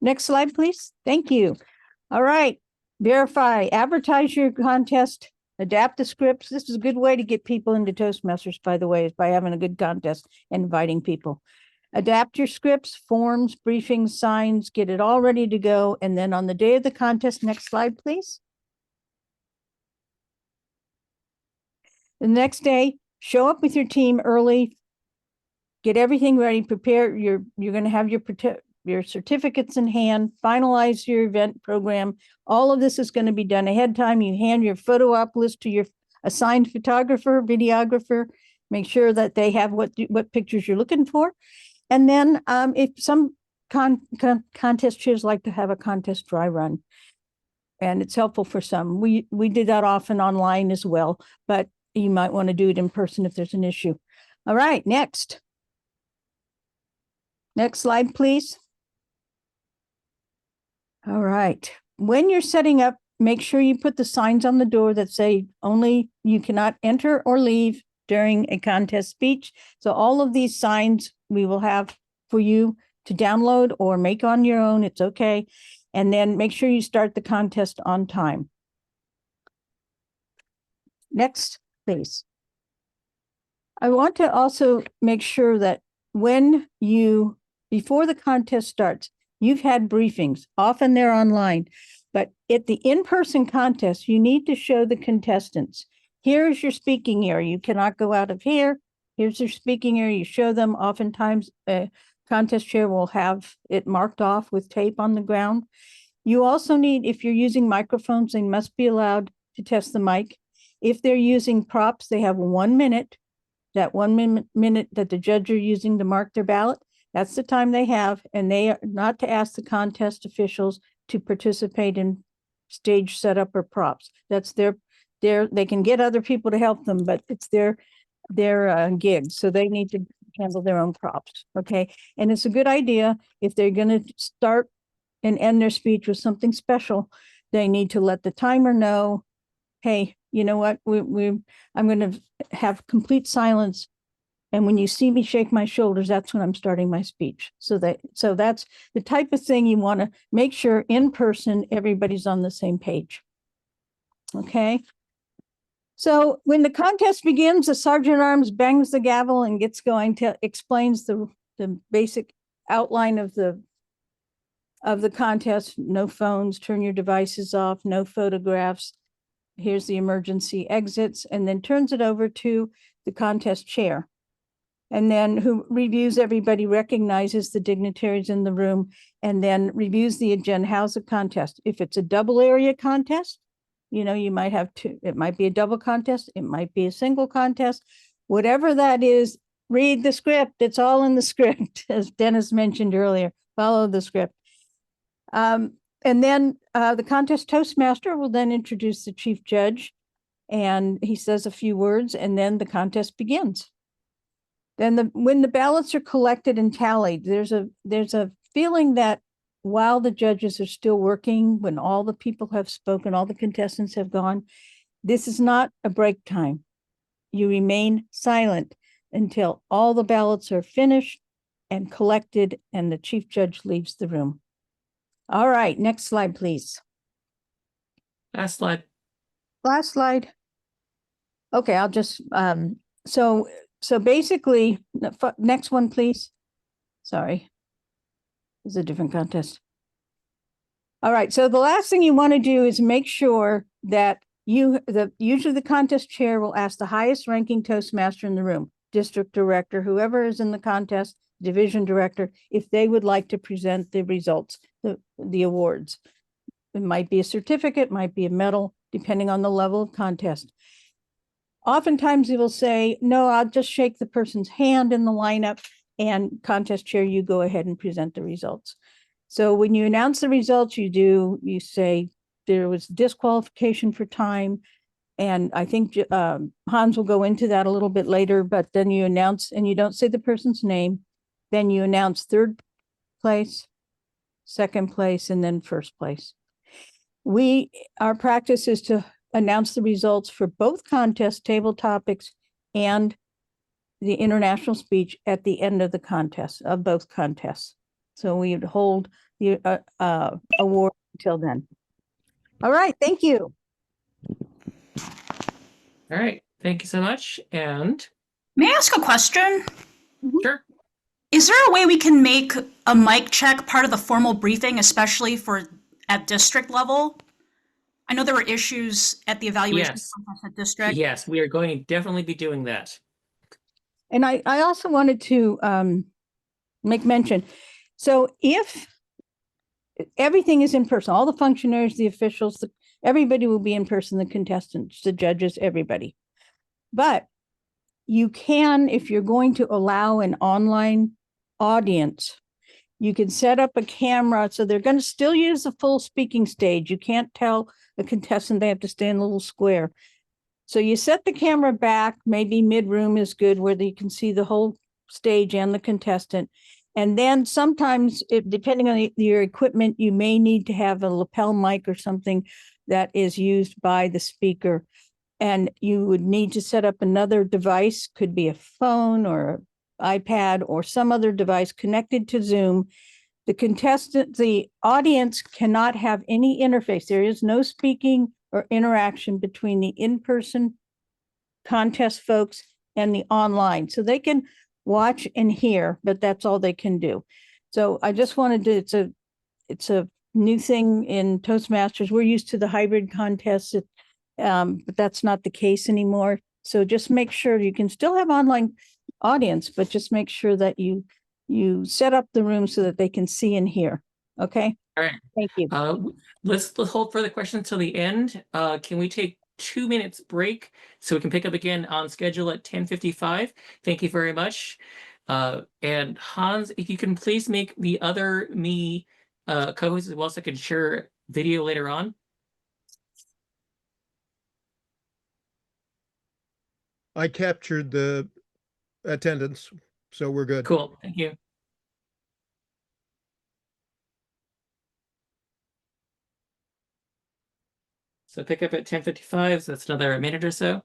Next slide, please. Thank you. All right, verify, advertise your contest, adapt the scripts. This is a good way to get people into Toastmasters, by the way, is by having a good contest and inviting people. Adapt your scripts, forms, briefings, signs, get it all ready to go. And then on the day of the contest, next slide, please. The next day, show up with your team early, get everything ready, prepare you're going to have your certificates in hand, finalize your event program. All of this is going to be done ahead of time. You hand your photo op list to your assigned photographer, videographer, make sure that they have what pictures you're looking for. And then if some contest chairs like to have a contest dry run, and it's helpful for some. We did that often online as well, but you might want to do it in person if there's an issue. All right, next. Next slide, please. All right. When you're setting up, make sure you put the signs on the door that say only you cannot enter or leave during a contest speech. So all of these signs we will have for you to download or make on your own. It's okay. And then make sure you start the contest on time. Next, please. I want to also make sure that before the contest starts, you've had briefings. Often they're online, but at the in-person contest, you need to show the contestants. Here's your speaking area. You cannot go out of here. Here's your speaking area. You show them. Oftentimes, a contest chair will have it marked off with tape on the ground. You also need, if you're using microphones, they must be allowed to test the mic. If they're using props, they have 1 minute. That 1 minute that the judge are using to mark their ballot, that's the time they have, and they are not to ask the contest officials to participate in stage setup or props. That's they can get other people to help them, but it's their gig, so they need to handle their own props, okay? And it's a good idea if they're going to start and end their speech with something special, they need to let the timer know, hey, you know what, I'm going to have complete silence. And when you see me shake my shoulders, that's when I'm starting my speech. So that's the type of thing you want to make sure in person, everybody's on the same page. Okay. So when the contest begins, the sergeant at arms bangs the gavel and gets going to explains the basic outline of the contest. No phones, turn your devices off, no photographs. Here's the emergency exits, and then turns it over to the contest chair. And then who reviews everybody, recognizes the dignitaries in the room, and then reviews the agenda. How's the contest? If it's a double area contest, you might have two. It might be a double contest. It might be a single contest. Whatever that is, read the script. It's all in the script, as Dennis mentioned earlier. Follow the script. And then the contest Toastmaster will then introduce the chief judge, and he says a few words, and then the contest begins. Then when the ballots are collected and tallied, there's a feeling that while the judges are still working, when all the people have spoken, all the contestants have gone, this is not a break time. You remain silent until all the ballots are finished and collected and the chief judge leaves the room. All right, next slide, please. Last slide. Last slide. Okay, I'll just, so basically, next one, please. Sorry, it's a different contest. All right, so the last thing you want to do is make sure that usually the contest chair will ask the highest ranking Toastmaster in the room, district director, whoever is in the contest, division director, if they would like to present the results, the awards. It might be a certificate, might be a medal, depending on the level of contest. Oftentimes they will say, no, I'll just shake the person's hand in the lineup, and contest chair, you go ahead and present the results. So when you announce the results, you say there was disqualification for time. And I think Hans will go into that a little bit later, but then you announce, and you don't say the person's name, then you announce third place, second place, and then first place. Our practice is to announce the results for both contest table topics and the international speech at the end of the contest, of both contests. So we would hold the award until then. All right, thank you. All right. Thank you so much. And May I ask a question? sure. Is there a way we can make a mic check part of the formal briefing, especially for at district level? I know there were issues at the evaluation Yes. process at district. Yes, we are going to definitely be doing that. And I also wanted to make mention. So if everything is in person, all the functionaries, the officials, everybody will be in person, the contestants, the judges, everybody. But you can, if you're going to allow an online audience, you can set up a camera. So they're going to still use the full speaking stage. You can't tell a contestant they have to stay in a little square. So you set the camera back, maybe mid-room is good where you can see the whole stage and the contestant. And then sometimes, depending on your equipment, you may need to have a lapel mic or something that is used by the speaker. And you would need to set up another device, could be a phone or an iPad or some other device connected to Zoom. The audience cannot have any interface. There is no speaking or interaction between the in-person contest folks and the online. So they can watch and hear, but that's all they can do. So I just wanted to, it's a new thing in Toastmasters. We're used to the hybrid contests, but that's not the case anymore. So just make sure you can still have online audience, but just make sure that you set up the room so that they can see and hear. Okay. All right. Thank you. Let's hold further questions till the end. Can we take 2 minutes break so we can pick up again on schedule at 10:55? Thank you very much. And Hans, if you can please make the other me co-host as well, so I can share video later on. I captured the attendance, so we're good. Cool. Thank you. So pick up at 10:55. So that's another minute or so.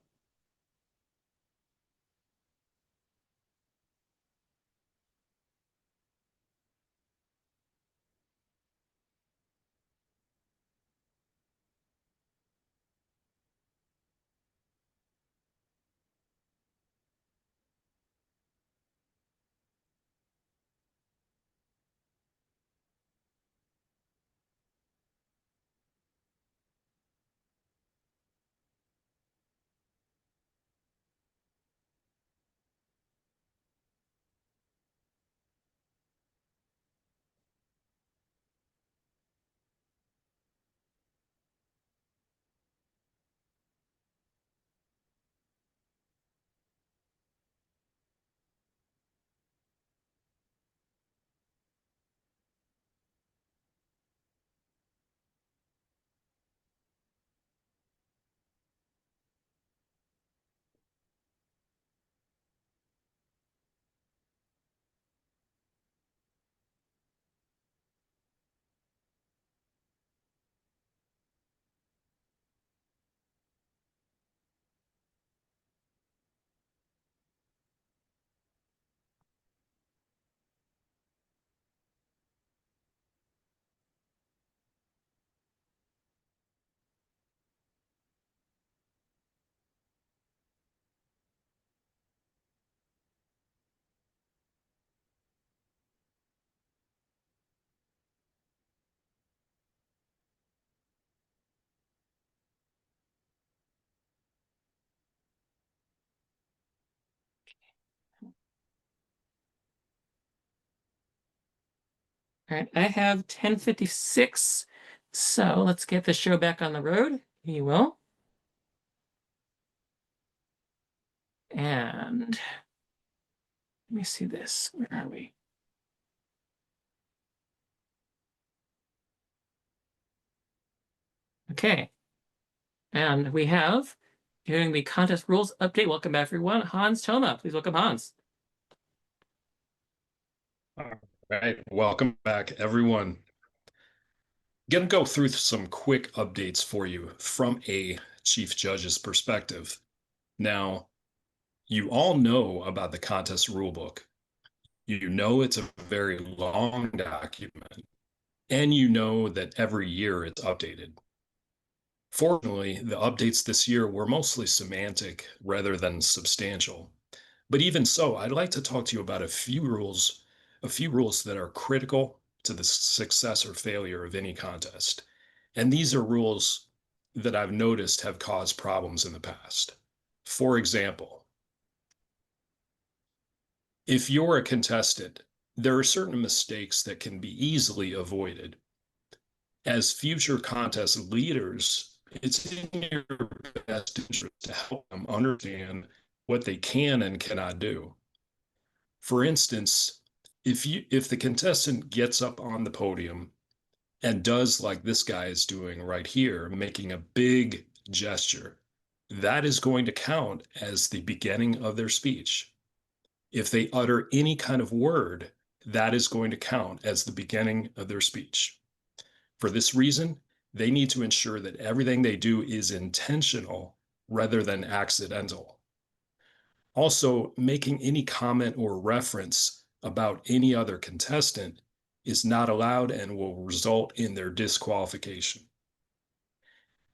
All right, I have 10:56. So let's get the show back on the road, if you will. And let me see this. Where are we? Okay. And we have, doing the contest rules update. Welcome back, everyone. Hans Thoma. Please welcome Hans. All right, welcome back, everyone. Gonna go through some quick updates for you from a chief judge's perspective. Now, you all know about the contest rulebook. You know it's a very long document, and you know that every year it's updated. Fortunately, the updates this year were mostly semantic rather than substantial. But even so, I'd like to talk to you about a few rules that are critical to the success or failure of any contest. And these are rules that I've noticed have caused problems in the past. For example, if you're a contestant, there are certain mistakes that can be easily avoided. As future contest leaders, it's in your best interest to help them understand what they can and cannot do. For instance, if the contestant gets up on the podium and does like this guy is doing right here, making a big gesture, that is going to count as the beginning of their speech. If they utter any kind of word, that is going to count as the beginning of their speech. For this reason, they need to ensure that everything they do is intentional rather than accidental. Also, making any comment or reference about any other contestant is not allowed and will result in their disqualification.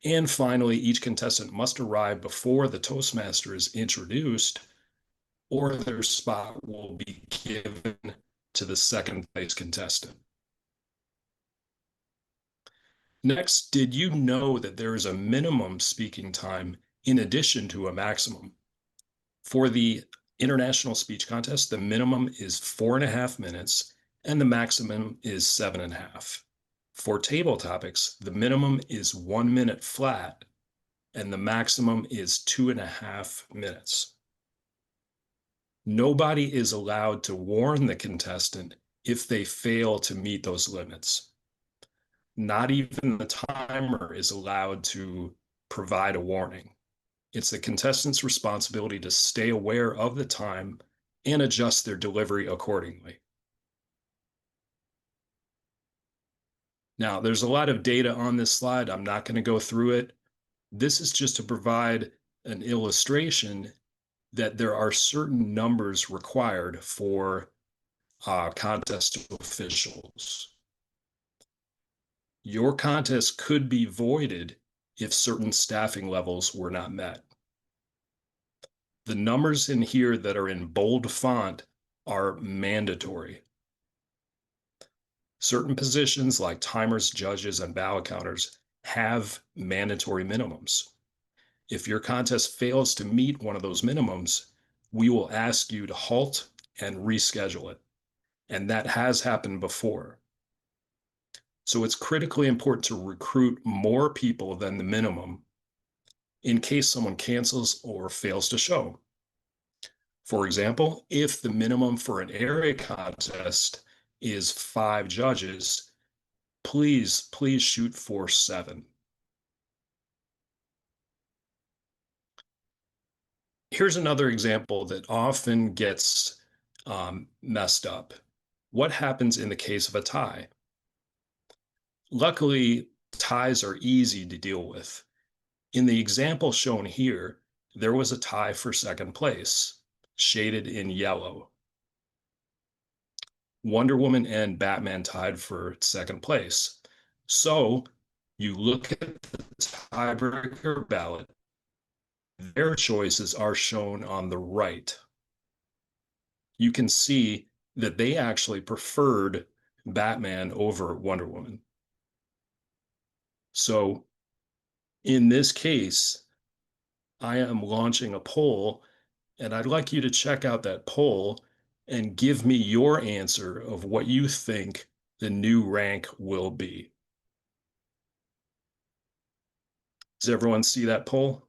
And finally, each contestant must arrive before the Toastmaster is introduced, or their spot will be given to the second place contestant. Next, did you know that there is a minimum speaking time in addition to a maximum? For the international speech contest, the minimum is 4.5 minutes and the maximum is 7.5. For table topics, the minimum is 1 minute flat and the maximum is 2.5 minutes. Nobody is allowed to warn the contestant if they fail to meet those limits. Not even the timer is allowed to provide a warning. It's the contestant's responsibility to stay aware of the time and adjust their delivery accordingly. Now, there's a lot of data on this slide. I'm not going to go through it. This is just to provide an illustration that there are certain numbers required for contest officials. Your contest could be voided if certain staffing levels were not met. The numbers in here that are in bold font are mandatory. Certain positions like timers, judges, and ballot counters have mandatory minimums. If your contest fails to meet one of those minimums, we will ask you to halt and reschedule it. And that has happened before. So it's critically important to recruit more people than the minimum in case someone cancels or fails to show. For example, if the minimum for an area contest is 5 judges, please shoot for 7. Here's another example that often gets messed up. What happens in the case of a tie? Luckily, ties are easy to deal with. In the example shown here, there was a tie for second place, shaded in yellow. Wonder Woman and Batman tied for second place. So you look at the tiebreaker ballot, their choices are shown on the right. You can see that they actually preferred Batman over Wonder Woman. So in this case, I am launching a poll, and I'd like you to check out that poll and give me your answer of what you think the new rank will be. Does everyone see that poll?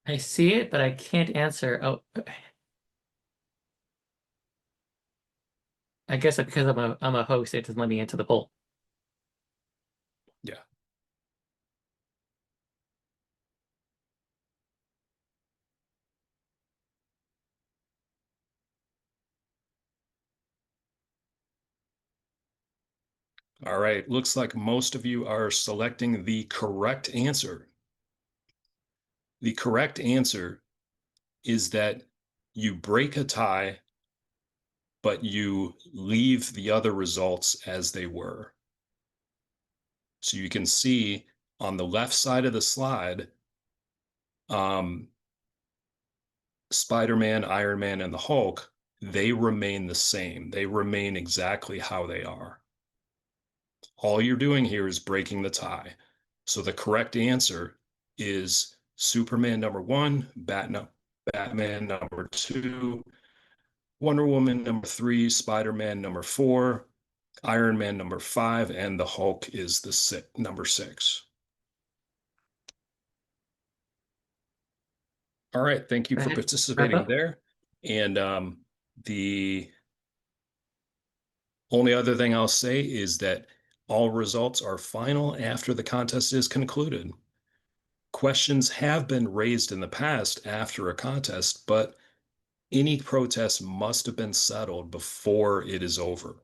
I see it, but I can't answer. Oh, I guess because I'm a host, it doesn't let me answer the poll. Yeah. All right, looks like most of you are selecting the correct answer. The correct answer is that you break a tie but you leave the other results as they were. So you can see on the left side of the slide, Spider-Man, Iron Man, and the Hulk, they remain the same. They remain exactly how they are. All you're doing here is breaking the tie. So the correct answer is Superman number 1, Batman number 2, Wonder Woman number 3, Spider-Man number 4, Iron Man number 5, and the Hulk is the number 6. All right, thank you Go for ahead, participating wrap up. there. And the only other thing I'll say is that all results are final after the contest is concluded. Questions have been raised in the past after a contest, but any protest must have been settled before it is over.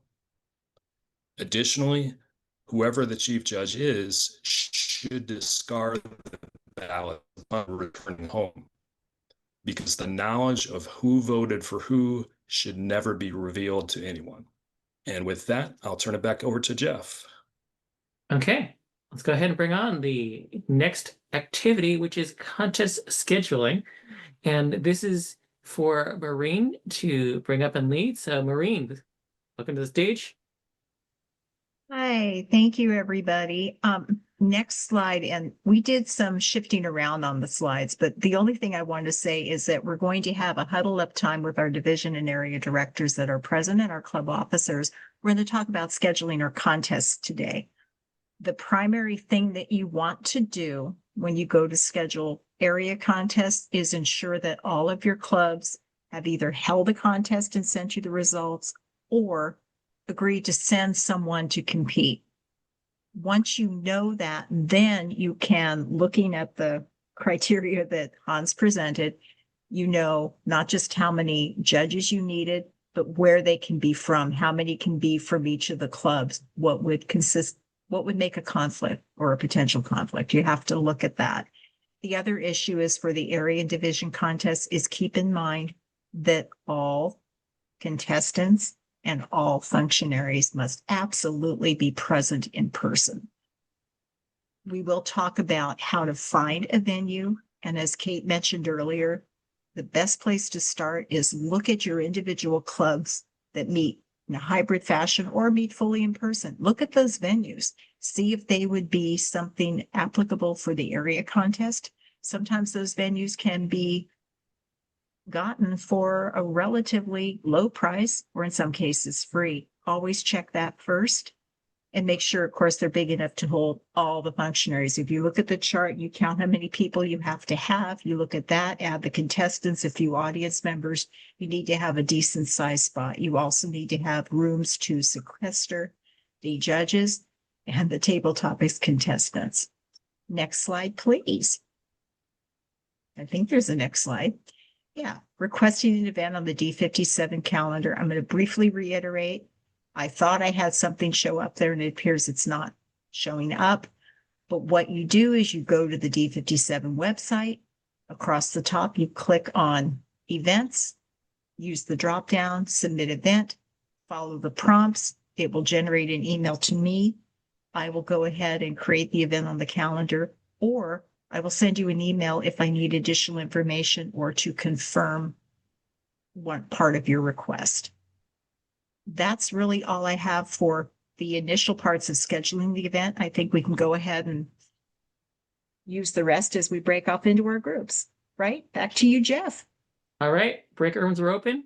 Additionally, whoever the chief judge is should discard the ballot upon returning home, because the knowledge of who voted for who should never be revealed to anyone. And with that, I'll turn it back over to Jeff. Okay, let's go ahead and bring on the next activity, which is contest scheduling. And this is for Maureen to bring up and lead. So Maureen, welcome to the stage. Hi, thank you, everybody. Next slide, and we did some shifting around on the slides, but the only thing I wanted to say is that we're going to have a huddle up time with our division and area directors that are present and our club officers. We're going to talk about scheduling our contests today. The primary thing that you want to do when you go to schedule area contests is ensure that all of your clubs have either held a contest and sent you the results or agreed to send someone to compete. Once you know that, then you can, looking at the criteria that Hans presented, you know not just how many judges you needed, but where they can be from, how many can be from each of the clubs, what would make a conflict or a potential conflict. You have to look at that. The other issue is for the area and division contests is keep in mind that all contestants and all functionaries must absolutely be present in person. We will talk about how to find a venue. And as Kate mentioned earlier, the best place to start is look at your individual clubs that meet in a hybrid fashion or meet fully in person. Look at those venues, see if they would be something applicable for the area contest. Sometimes those venues can be gotten for a relatively low price, or in some cases free. Always check that first and make sure, of course, they're big enough to hold all the functionaries. If you look at the chart, you count how many people you have to have. You look at that, add the contestants, a few audience members. You need to have a decent size spot. You also need to have rooms to sequester the judges and the table topics contestants. Next slide, please. I think there's a next slide. Yeah, requesting an event on the D57 calendar. I'm going to briefly reiterate. I thought I had something show up there and it appears it's not showing up. But what you do is you go to the D57 website. Across the top, you click on events, use the drop down, submit event, follow the prompts. It will generate an email to me. I will go ahead and create the event on the calendar, or I will send you an email if I need additional information or to confirm one part of your request. That's really all I have for the initial parts of scheduling the event. I think we can go ahead and use the rest as we break off into our groups, right? Back to you, Jeff. All right, breakout rooms are open.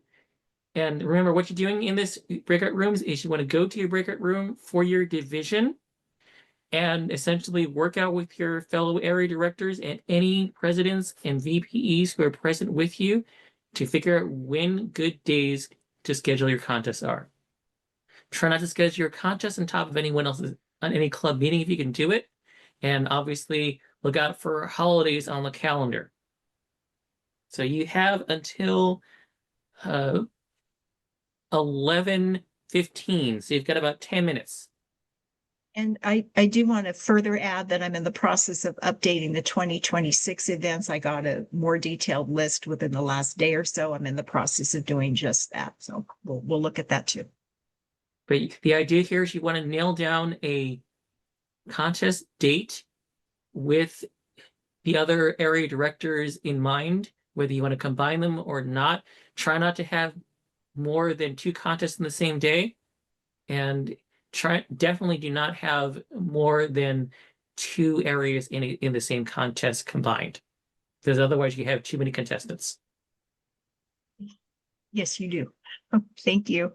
And remember, what you're doing in this breakout rooms is you want to go to your breakout room for your division and essentially work out with your fellow area directors and any presidents and VPEs who are present with you to figure out when good days to schedule your contests are. Try not to schedule your contest on top of anyone else's on any club meeting if you can do it. And obviously look out for holidays on the calendar. So you have until 11:15. So you've got about 10 minutes. And I do want to further add that I'm in the process of updating the 2026 events. I got a more detailed list within the last day or so. I'm in the process of doing just that. So we'll look at that too. But the idea here is you want to nail down a contest date with the other area directors in mind, whether you want to combine them or not. Try not to have more than 2 contests in the same day, and definitely do not have more than 2 areas in the same contest combined, because otherwise you have too many contestants. Yes, you do. Thank you.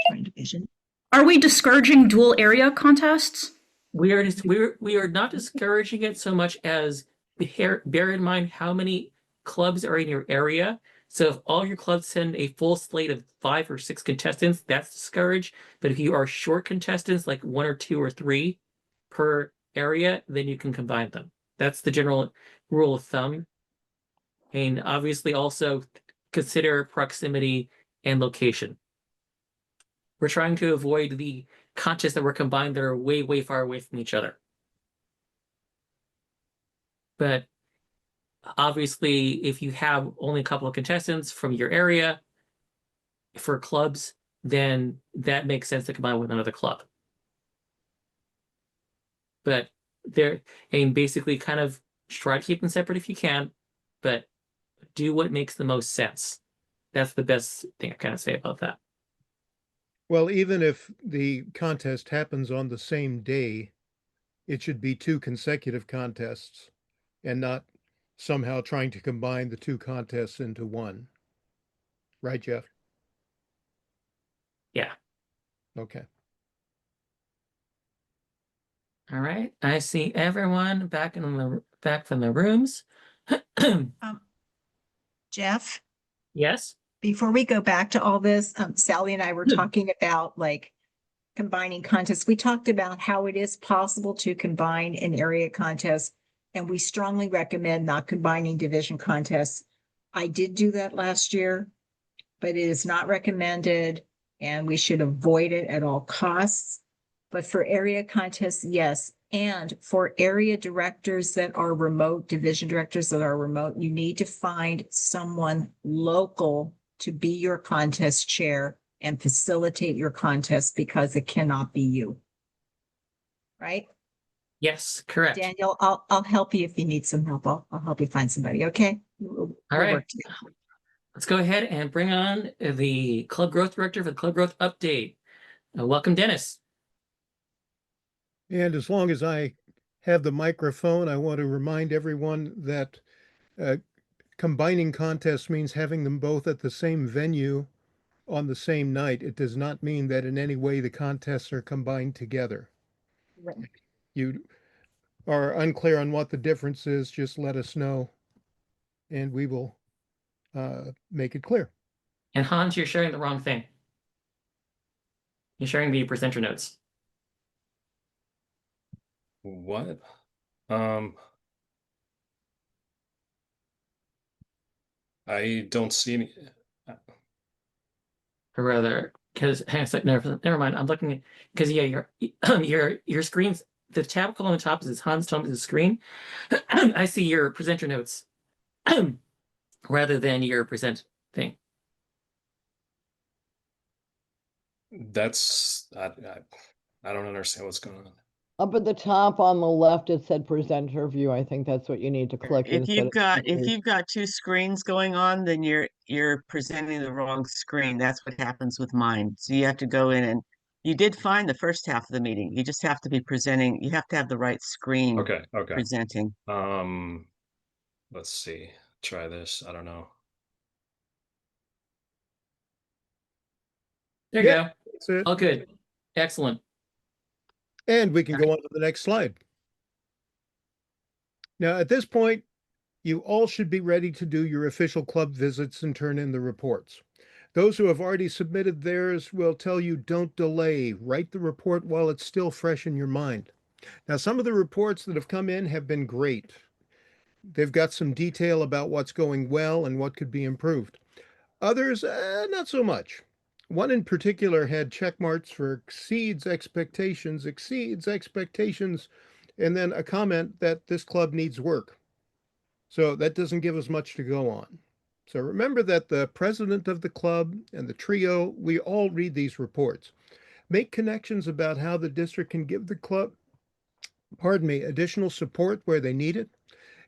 Joint division. Are we discouraging dual area contests? We are not discouraging it so much as bear in mind how many clubs are in your area. So if all your clubs send a full slate of 5 or 6 contestants, that's discouraged. But if you are short contestants, like 1 or 2 or 3 per area, then you can combine them. That's the general rule of thumb. And obviously also consider proximity and location. We're trying to avoid the contests that were combined that are way, way far away from each other. But obviously, if you have only a couple of contestants from your area for clubs, then that makes sense to combine with another club. But and basically kind of try to keep them separate if you can, but do what makes the most sense. That's the best thing I kind of say about that. Well, even if the contest happens on the same day, it should be 2 consecutive contests and not somehow trying to combine the 2 contests into one. Right, Jeff? Yeah. Okay. All right. I see everyone back from the rooms. Jeff, Yes. before we go back to all this, Sally and I were talking about like combining contests. We talked about how it is possible to combine an area contest, and we strongly recommend not combining division contests. I did do that last year, but it is not recommended, and we should avoid it at all costs. But for area contests, yes. And for area directors that are remote, division directors that are remote, you need to find someone local to be your contest chair and facilitate your contest, because it cannot be you. Right? Yes, correct. Daniel, I'll help you if you need some help. I'll help you find somebody. Okay. All right. Let's go ahead and bring on the Club Growth Director for the Club Growth Update. Welcome, Dennis. And as long as I have the microphone, I want to remind everyone that combining contests means having them both at the same venue on the same night. It does not mean that in any way the contests are combined together. Right. You are unclear on what the difference is, just let us know and we will make it clear. And Hans, you're sharing the wrong thing. You're sharing the presenter notes. What? I don't see any. Or rather, because never mind. I'm looking at, because yeah, your screen's, the tab icon on the top is Hans Thomas' screen. I see your presenter notes rather than your present thing. That's I don't understand what's going on. Up at the top on the left, it said presenter view. I think that's what you need to click. If instead you've of got speakers. 2 screens going on, then you're presenting the wrong screen. That's what happens with mine. So you have to go in, and you did fine the first half of the meeting. You just have to be presenting. You have to have the right screen Okay. presenting. Let's see. Try this. I don't know. There you Yeah, go. that's it. All good. Excellent. And we can go on to the next slide. Now, at this point, you all should be ready to do your official club visits and turn in the reports. Those who have already submitted theirs will tell you don't delay. Write the report while it's still fresh in your mind. Now, some of the reports that have come in have been great. They've got some detail about what's going well and what could be improved. Others, not so much. One in particular had check marks for exceeds expectations, and then a comment that this club needs work. So that doesn't give us much to go on. So remember that the president of the club and the trio, we all read these reports. Make connections about how the district can give the club, additional support where they need it.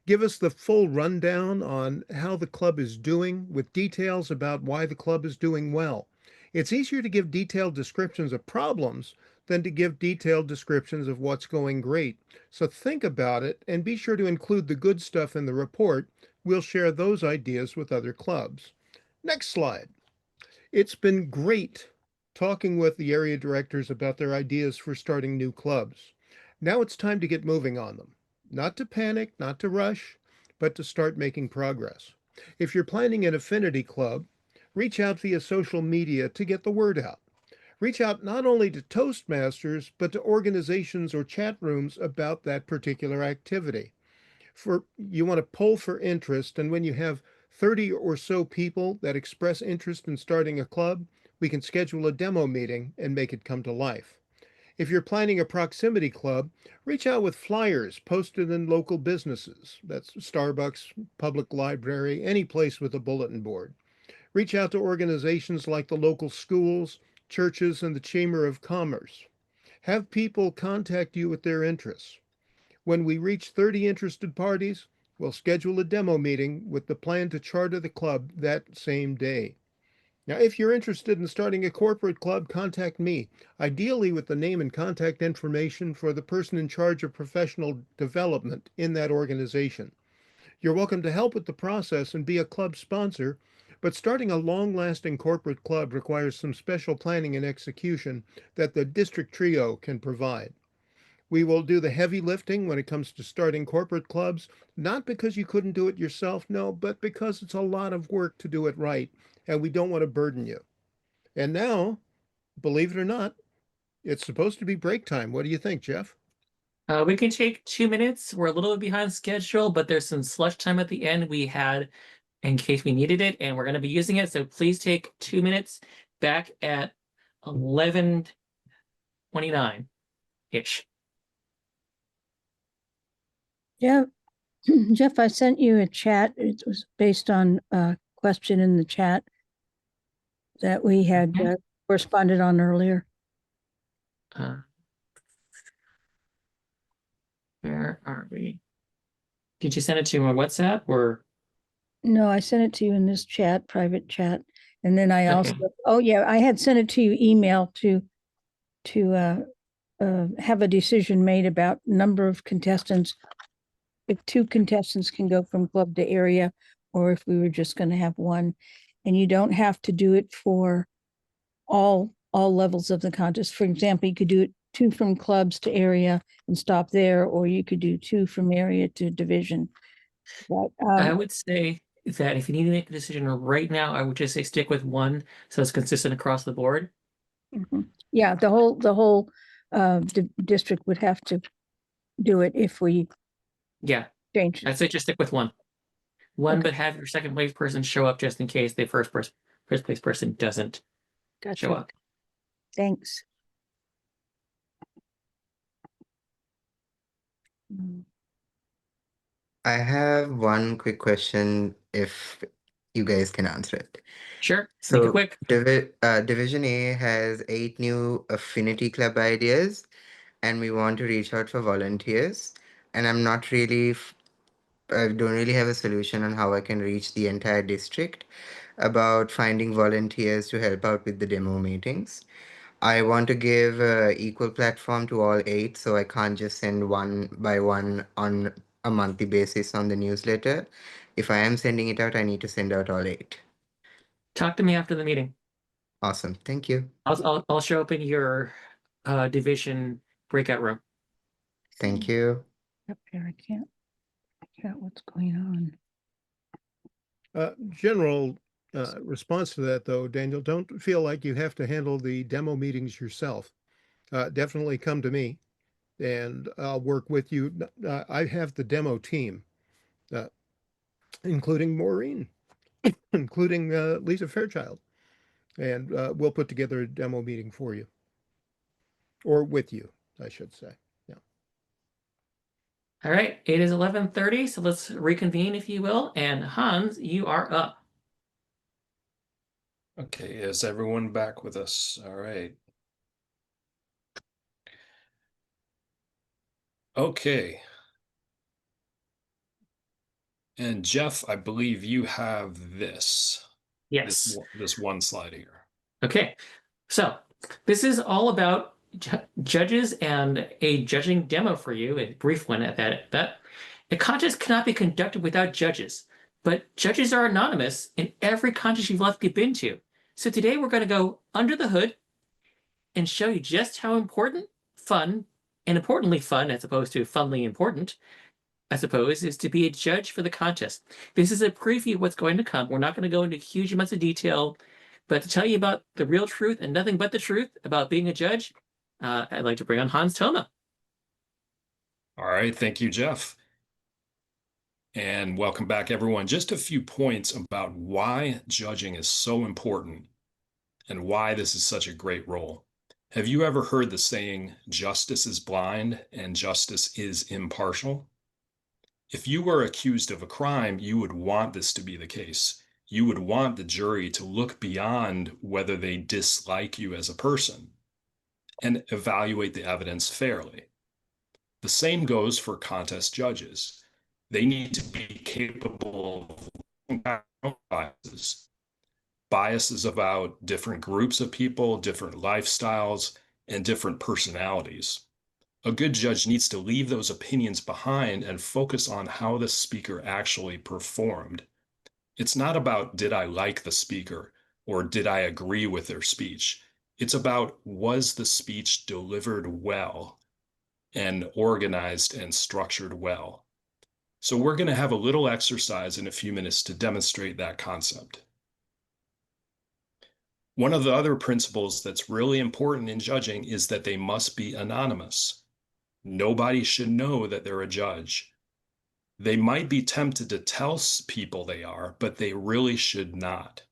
Give us the full rundown on how the club is doing with details about why the club is doing well. It's easier to give detailed descriptions of problems than to give detailed descriptions of what's going great. So think about it and be sure to include the good stuff in the report. We'll share those ideas with other clubs. Next slide. It's been great talking with the area directors about their ideas for starting new clubs. Now it's time to get moving on them. Not to panic, not to rush, but to start making progress. If you're planning an affinity club, reach out via social media to get the word out. Reach out not only to Toastmasters, but to organizations or chat rooms about that particular activity. You want to poll for interest, and when you have 30 or so people that express interest in starting a club, we can schedule a demo meeting and make it come to life. If you're planning a proximity club, reach out with flyers posted in local businesses. That's Starbucks, public library, any place with a bulletin board. Reach out to organizations like the local schools, churches, and the Chamber of Commerce. Have people contact you with their interests. When we reach 30 interested parties, we'll schedule a demo meeting with the plan to charter the club that same day. Now, if you're interested in starting a corporate club, contact me, ideally with the name and contact information for the person in charge of professional development in that organization. You're welcome to help with the process and be a club sponsor, but starting a long-lasting corporate club requires some special planning and execution that the district trio can provide. We will do the heavy lifting when it comes to starting corporate clubs, not because you couldn't do it yourself, no, but because it's a lot of work to do it right, and we don't want to burden you. And now, believe it or not, it's supposed to be break time. What do you think, Jeff? We can take 2 minutes. We're a little bit behind schedule, but there's some slush time at the end we had in case we needed it, and we're going to be using it. So please take 2 minutes back at 11:29-ish. Yeah, Jeff, I sent you a chat. It was based on a question in the chat that we had Okay. corresponded on earlier. Uh, where are we? Did you send it to my WhatsApp or? No, I sent it to you in this chat, private chat. And then I also, Okay. oh yeah, I had sent it to you email to have a decision made about number of contestants. If 2 contestants can go from club to area, or if we were just going to have 1. And you don't have to do it for all levels of the contest. For example, you could do it 2 from clubs to area and stop there, or you could do 2 from area to division. But I would say that if you need to make a decision right now, I would just say stick with 1 so it's consistent across the board. yeah, the whole district would have to do it if we Yeah, change it. I'd say just stick with 1. Okay. But have your second place person show up just in case the first place person doesn't show Gotcha. up. Thanks. I have one quick question if you guys can answer it. Sure, make it So quick. Division A has 8 new affinity club ideas, and we want to reach out for volunteers. And I don't really have a solution on how I can reach the entire district about finding volunteers to help out with the demo meetings. I want to give equal platform to all 8, so I can't just send one by one on a monthly basis on the newsletter. If I am sending it out, I need to send out all 8. Talk to me after the meeting. Awesome. Thank you. I'll show up in your division breakout room. Thank you. Up here, I can't figure out what's going on. General response to that, though, Daniel, don't feel like you have to handle the demo meetings yourself. Definitely come to me and I'll work with you. I have the demo team, including Maureen, including Lisa Fairchild. And we'll put together a demo meeting for you. Or with you, I should say. Yeah. All right, it is 11:30, so let's reconvene, if you will. And Hans, you are up. Okay, is everyone back with us? All right. Okay. And Jeff, I believe you have this. Yes. This one slide here. Okay, so this is all about judges and a judging demo for you, a brief one at that. A contest cannot be conducted without judges, but judges are anonymous in every contest you've likely been to. So today we're going to go under the hood and show you just how important, fun, and importantly fun, as opposed to funly important, I suppose, is to be a judge for the contest. This is a preview of what's going to come. We're not going to go into huge amounts of detail, but to tell you about the real truth and nothing but the truth about being a judge, I'd like to bring on Hans Thoma. All right, thank you, Jeff. And welcome back, everyone. Just a few points about why judging is so important and why this is such a great role. Have you ever heard the saying, justice is blind and justice is impartial? If you were accused of a crime, you would want this to be the case. You would want the jury to look beyond whether they dislike you as a person and evaluate the evidence fairly. The same goes for contest judges. They need to be capable of biases about different groups of people, different lifestyles, and different personalities. A good judge needs to leave those opinions behind and focus on how the speaker actually performed. It's not about, did I like the speaker or did I agree with their speech? It's about, was the speech delivered well and organized and structured well? So we're going to have a little exercise in a few minutes to demonstrate that concept. One of the other principles that's really important in judging is that they must be anonymous. Nobody should know that they're a judge. They might be tempted to tell people they are, but they really should not.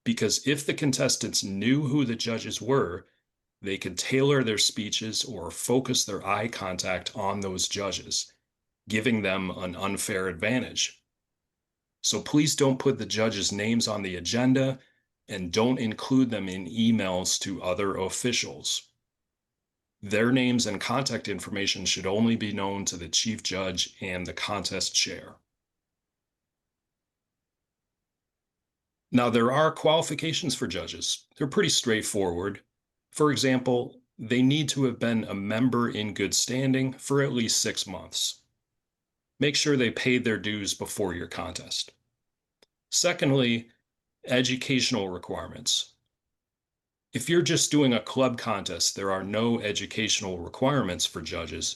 Because if the contestants knew who the judges were, they could tailor their speeches or focus their eye contact on those judges, giving them an unfair advantage. So please don't put the judges' names on the agenda and don't include them in emails to other officials. Their names and contact information should only be known to the chief judge and the contest chair. Now, there are qualifications for judges. They're pretty straightforward. For example, they need to have been a member in good standing for at least 6 months. Make sure they paid their dues before your contest. Secondly, educational requirements. If you're just doing a club contest, there are no educational requirements for judges,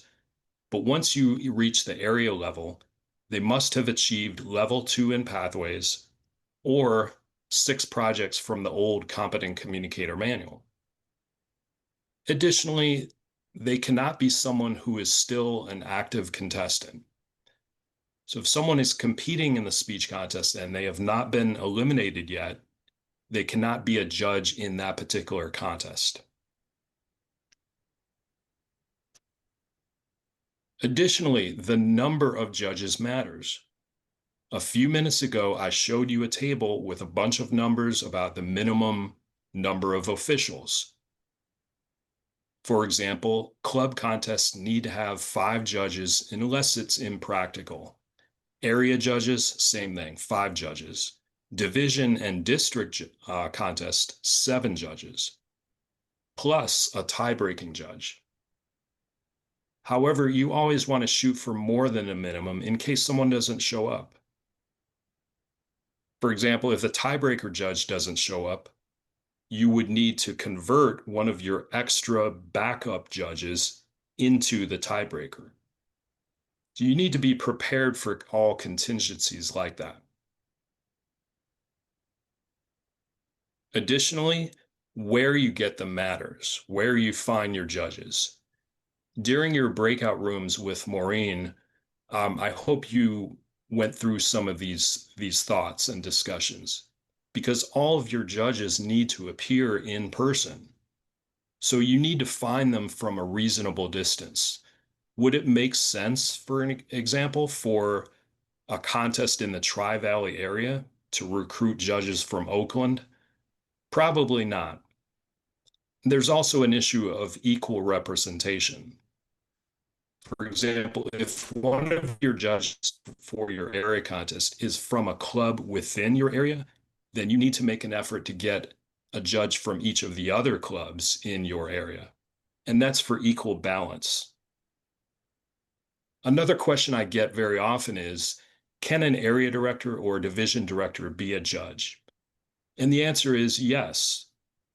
but once you reach the area level, they must have achieved level 2 in pathways or 6 projects from the old competent communicator manual. Additionally, they cannot be someone who is still an active contestant. So if someone is competing in the speech contest and they have not been eliminated yet, they cannot be a judge in that particular contest. Additionally, the number of judges matters. A few minutes ago, I showed you a table with a bunch of numbers about the minimum number of officials. For example, club contests need to have 5 judges unless it's impractical. Area judges, same thing, 5 judges. Division and district contest, 7 judges, plus a tie-breaking judge. However, you always want to shoot for more than a minimum in case someone doesn't show up. For example, if the tiebreaker judge doesn't show up, you would need to convert one of your extra backup judges into the tiebreaker. So you need to be prepared for all contingencies like that. Additionally, where you get them matters, where you find your judges. During your breakout rooms with Maureen, I hope you went through some of these thoughts and discussions, because all of your judges need to appear in person. So you need to find them from a reasonable distance. Would it make sense, for an example, for a contest in the Tri-Valley area to recruit judges from Oakland? Probably not. There's also an issue of equal representation. For example, if one of your judges for your area contest is from a club within your area, then you need to make an effort to get a judge from each of the other clubs in your area. And that's for equal balance. Another question I get very often is, can an area director or a division director be a judge? And the answer is yes,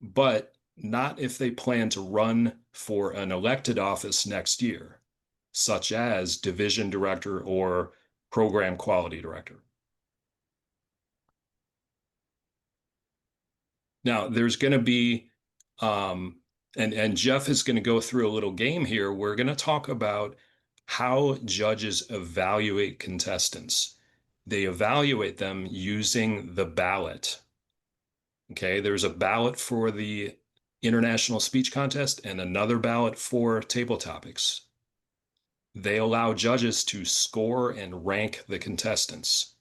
but not if they plan to run for an elected office next year, such as division director or program quality director. Now, there's going to be, and Jeff is going to go through a little game here. We're going to talk about how judges evaluate contestants. They evaluate them using the ballot. Okay, there's a ballot for the International Speech Contest and another ballot for table topics. They allow judges to score and rank the contestants.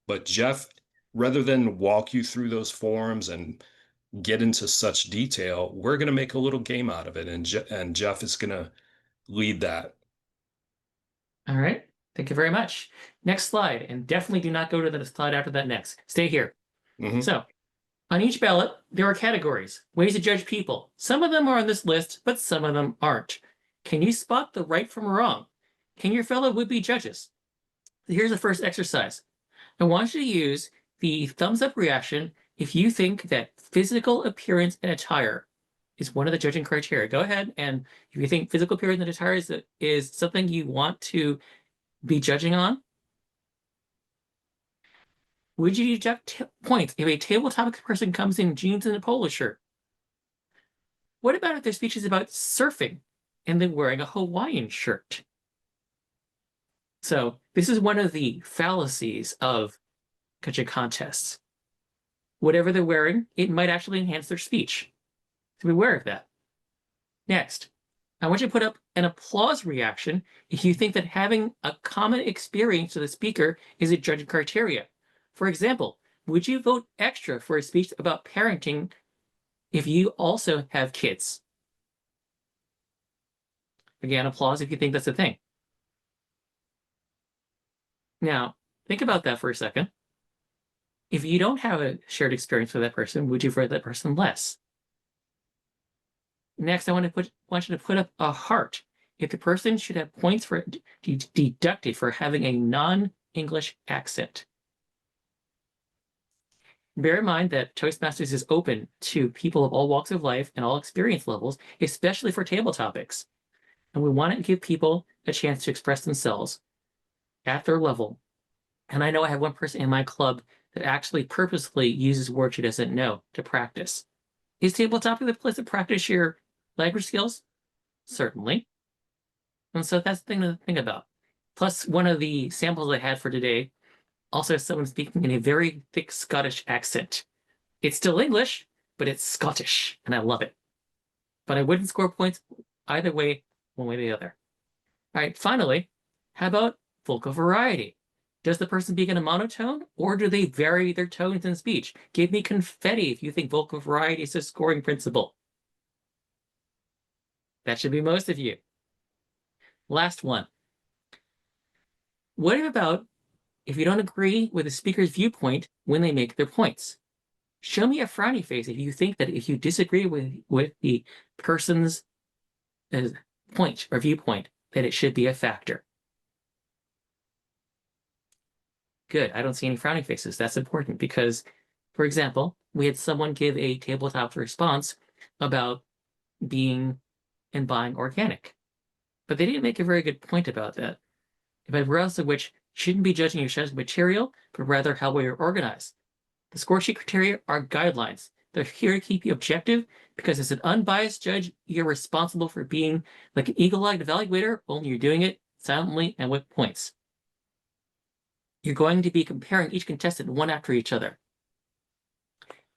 But Jeff, rather than walk you through those forms and get into such detail, we're going to make a little game out of it, and Jeff is going to lead that. All right. Thank you very much. Next slide, and definitely do not go to the slide after that next. Stay here. So, on each ballot, there are categories, ways to judge people. Some of them are on this list, but some of them aren't. Can you spot the right from wrong? Can your fellow would-be judges? Here's the first exercise. I want you to use the thumbs up reaction if you think that physical appearance and attire is one of the judging criteria. Go ahead, and if you think physical appearance and attire is something you want to be judging on, would you deduct points if a table topic person comes in jeans and a polo shirt? What about if their speech is about surfing and they're wearing a Hawaiian shirt? So this is one of the fallacies of judging contests. Whatever they're wearing, it might actually enhance their speech. So be aware of that. Next, I want you to put up an applause reaction if you think that having a common experience with the speaker is a judging criteria. For example, would you vote extra for a speech about parenting if you also have kids? Again, applause if you think that's a thing. Now, think about that for a second. If you don't have a shared experience with that person, would you vote that person less? Next, I want you to put up a heart if the person should have points for deducted for having a non-English accent. Bear in mind that Toastmasters is open to people of all walks of life and all experience levels, especially for table topics. And we want to give people a chance to express themselves at their level. And I know I have one person in my club that actually purposefully uses words she doesn't know to practice. Is table topic the place to practice your language skills? Certainly. And so that's the thing to think about. Plus, one of the samples I had for today also has someone speaking in a very thick Scottish accent. It's still English, but it's Scottish, and I love it. But I wouldn't score points either way, one way or the other. All right, finally, how about vocal variety? Does the person speak in a monotone, or do they vary their tones in speech? Give me confetti if you think vocal variety is a scoring principle. That should be most of you. Last one. What about if you don't agree with the speaker's viewpoint when they make their points? Show me a frowny face if you think that if you disagree with the person's point or viewpoint, that it should be a factor. Good, I don't see any frowning faces. That's important because, for example, we had someone give a tabletop response about being and buying organic, but they didn't make a very good point about that. Regardless of which shouldn't be judging your judging material, but rather how we are organized. The score sheet criteria are guidelines. They're here to keep you objective because as an unbiased judge, you're responsible for being like an eagle-eyed evaluator, only you're doing it silently and with points. You're going to be comparing each contestant one after each other.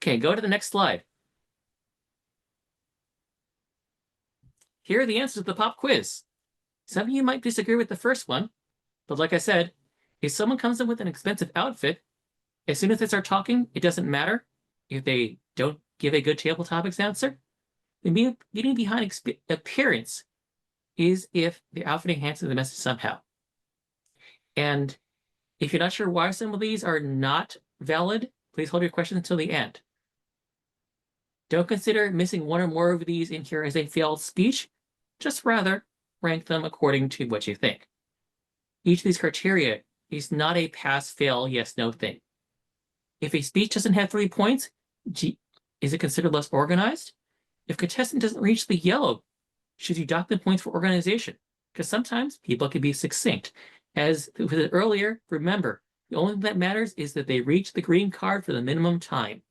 Okay, go to the next slide. Here are the answers to the pop quiz. Some of you might disagree with the first one, but like I said, if someone comes in with an expensive outfit, as soon as they start talking, it doesn't matter if they don't give a good table topics answer. The meaning behind appearance is if the outfit enhances the message somehow. And if you're not sure why some of these are not valid, please hold your questions until the end. Don't consider missing one or more of these in here as a failed speech, just rather rank them according to what you think. Each of these criteria is not a pass-fail yes-no thing. If a speech doesn't have 3 points, is it considered less organized? If contestant doesn't reach the yellow, should you dock them points for organization? Because sometimes people can be succinct. As we said earlier, remember, the only thing that matters is that they reach the green card for the minimum time.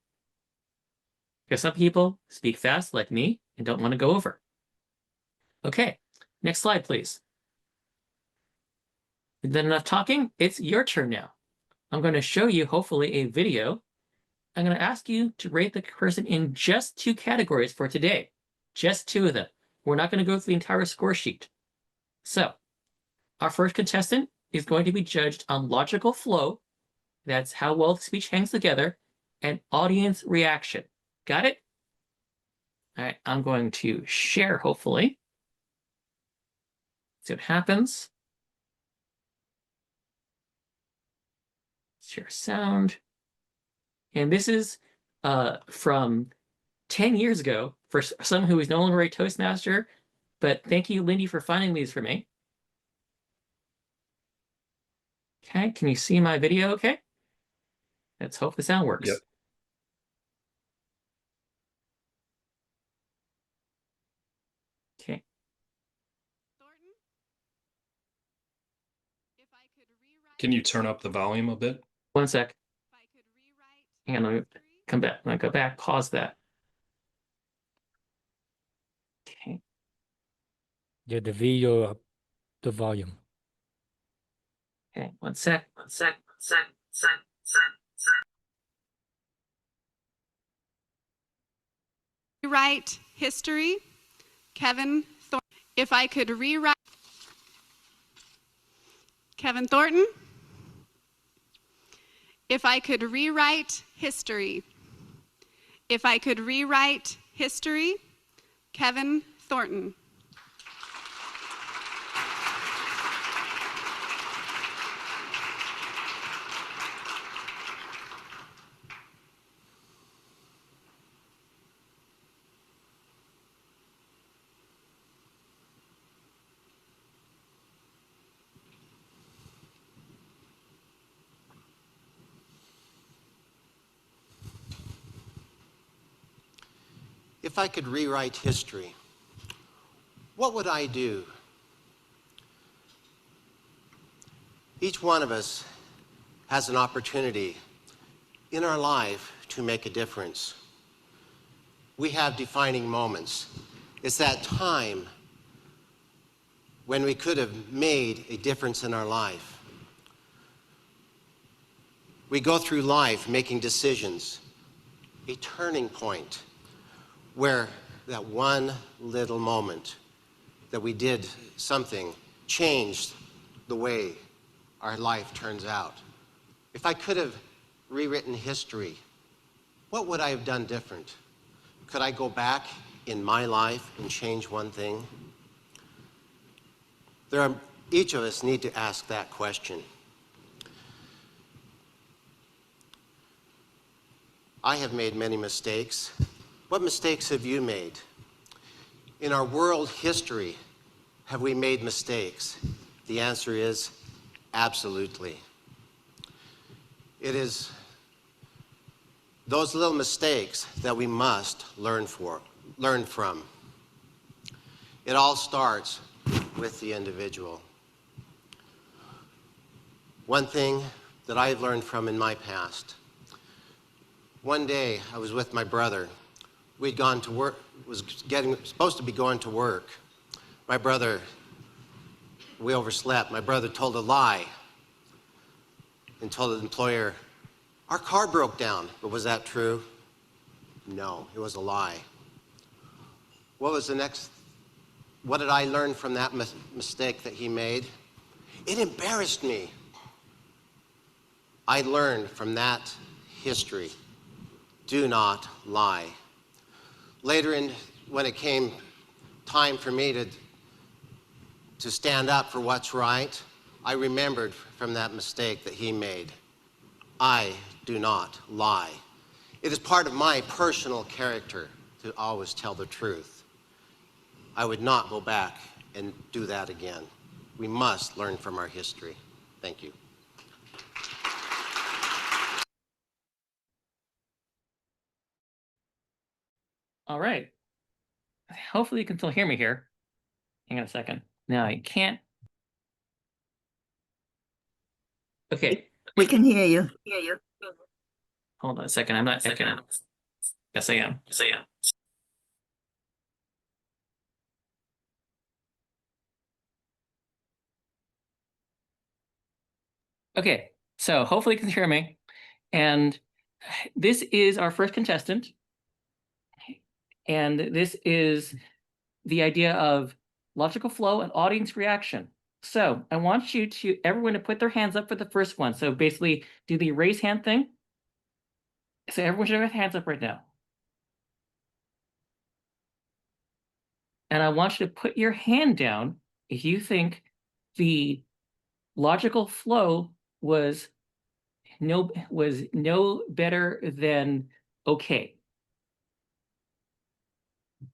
Because some people speak fast like me and don't want to go over. Okay, next slide, please. Then enough talking, it's your turn now. I'm going to show you, hopefully, a video. I'm going to ask you to rate the person in just 2 categories for today. Just 2 of them. We're not going to go through the entire score sheet. So, our first contestant is going to be judged on logical flow. That's how well the speech hangs together, and audience reaction. Got it? All right, I'm going to share, hopefully. See what happens. Share sound. And this is from 10 years ago for someone who is no longer a Toastmaster. But thank you, Lindy, for finding these for me. Okay, can you see my video okay? Let's hope the sound works. Yep. Okay. Can you turn up the volume a bit? 1 sec. And I'm come back. I'm gonna go back, pause that. Okay. Yeah, the video up the volume. Okay, 1 sec. Rewrite history, Kevin Thornton. If I could rewrite Kevin Thornton. If I could rewrite history. If I could rewrite history, Kevin Thornton. If I could rewrite history, what would I do? Each one of us has an opportunity in our life to make a difference. We have defining moments. It's that time when we could have made a difference in our life. We go through life making decisions, a turning point where that one little moment that we did something changed the way our life turns out. If I could have rewritten history, what would I have done different? Could I go back in my life and change one thing? Each of us need to ask that question. I have made many mistakes. What mistakes have you made? In our world history, have we made mistakes? The answer is absolutely. It is those little mistakes that we must learn from. It all starts with the individual. One thing that I've learned from in my past. One day I was with my brother. We'd gone to work, supposed to be going to work. My brother, we overslept. My brother told a lie and told the employer, our car broke down. But was that true? No, it was a lie. What did I learn from that mistake that he made? It embarrassed me. I learned from that history, do not lie. Later when it came time for me to stand up for what's right, I remembered from that mistake that he made. I do not lie. It is part of my personal character to always tell the truth. I would not go back and do that again. We must learn from our history. Thank you. All right. Hopefully you can still hear me here. Hang on a second. No, I can't. Okay. We can hear you. Hold on a second. I'm not. Yes, I am. Yes, I am. Okay. So hopefully you can hear me. And this is our first contestant. And this is the idea of logical flow and audience reaction. So I want everyone to put their hands up for the first one. So basically do the raise hand thing. So everyone should have their hands up right now. And I want you to put your hand down if you think the logical flow was no better than okay.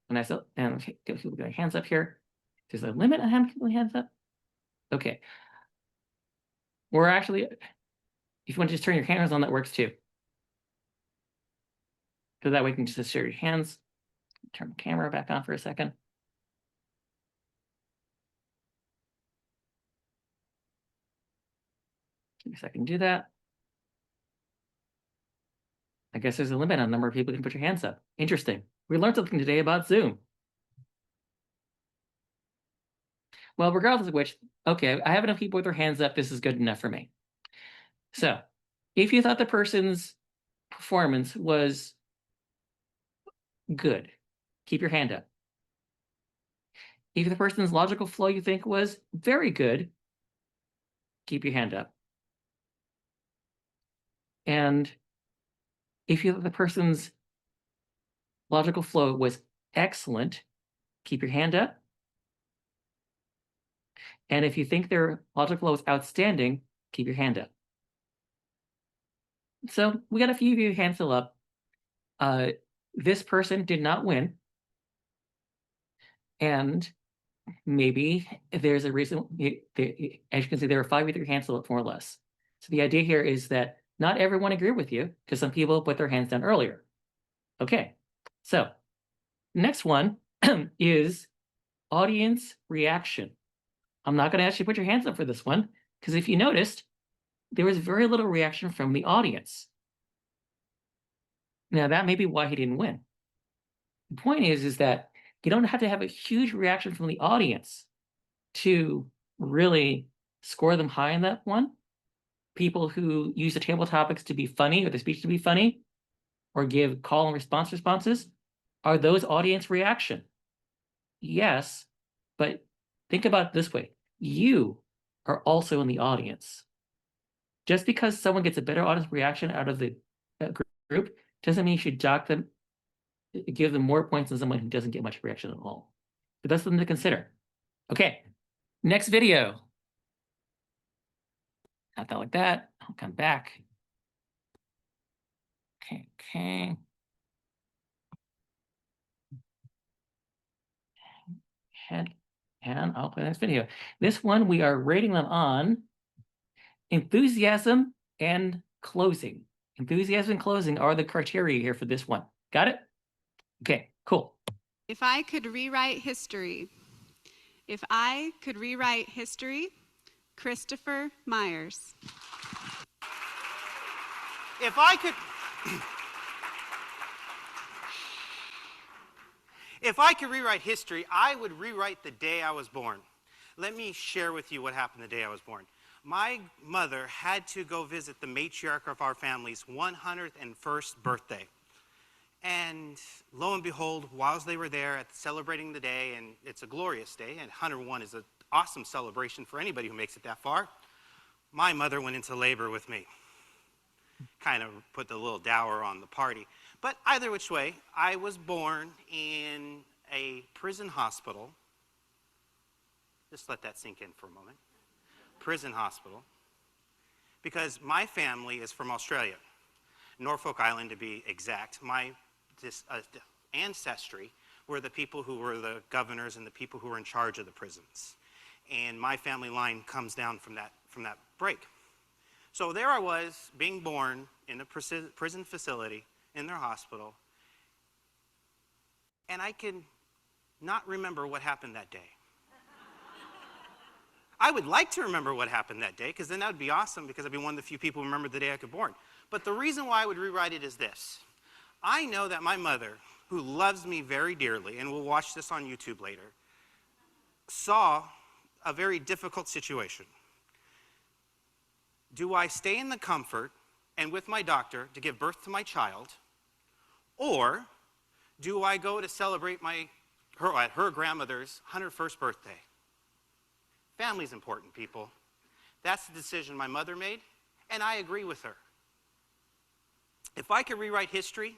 And okay, people get their hands up here. There's a limit on how many people hands up. Okay. We're actually, if you want to just turn your cameras on, that works too. So that way you can just share your hands. Turn the camera back on for a second. Give me a second to do that. I guess there's a limit on the number of people who can put your hands up. Interesting. We learned something today about Zoom. Well, regardless of which, okay, I have enough people with their hands up. This is good enough for me. So if you thought the person's performance was good, keep your hand up. If the person's logical flow you think was very good, keep your hand up. And if you thought the person's logical flow was excellent, keep your hand up. And if you think their logical flow is outstanding, keep your hand up. So we got a few of you hands still up. This person did not win. And maybe there's a reason, as you can see, there are 5 with your hands still up more or less. So the idea here is that not everyone agreed with you because some people put their hands down earlier. Okay, so next one is audience reaction. I'm not going to ask you to put your hands up for this one because if you noticed, there was very little reaction from the audience. Now that may be why he didn't win. The point is that you don't have to have a huge reaction from the audience to really score them high in that one. People who use the table topics to be funny or the speech to be funny or give call and response responses, are those audience reaction? Yes, but think about it this way. You are also in the audience. Just because someone gets a better audience reaction out of the group doesn't mean you should dock them, give them more points than someone who doesn't get much reaction at all. But that's something to consider. Okay, next video. Not that like that. I'll come back. Okay. And I'll play the next video. This one, we are rating them on enthusiasm and closing. Enthusiasm and closing are the criteria here for this one. Got it? Okay, cool. If I could rewrite history, Christopher Myers. If I could rewrite history, I would rewrite the day I was born. Let me share with you what happened the day I was born. My mother had to go visit the matriarch of our family's 101st birthday. And lo and behold, whilst they were there at celebrating the day, and it's a glorious day, and 101 is an awesome celebration for anybody who makes it that far, my mother went into labor with me. Kind of put the little dower on the party. But either which way, I was born in a prison hospital. Just let that sink in for a moment. Prison hospital. Because my family is from Australia, Norfolk Island to be exact. My ancestry were the people who were the governors and the people who were in charge of the prisons. And my family line comes down from that break. So there I was, being born in a prison facility in their hospital, and I can not remember what happened that day. I would like to remember what happened that day, because then that would be awesome, because I'd be one of the few people who remembered the day I was born. But the reason why I would rewrite it is this. I know that my mother, who loves me very dearly, and will watch this on YouTube later, saw a very difficult situation. Do I stay in the comfort and with my doctor to give birth to my child, or do I go to celebrate her grandmother's 101st birthday? Family's important, people. That's the decision my mother made, and I agree with her. If I could rewrite history,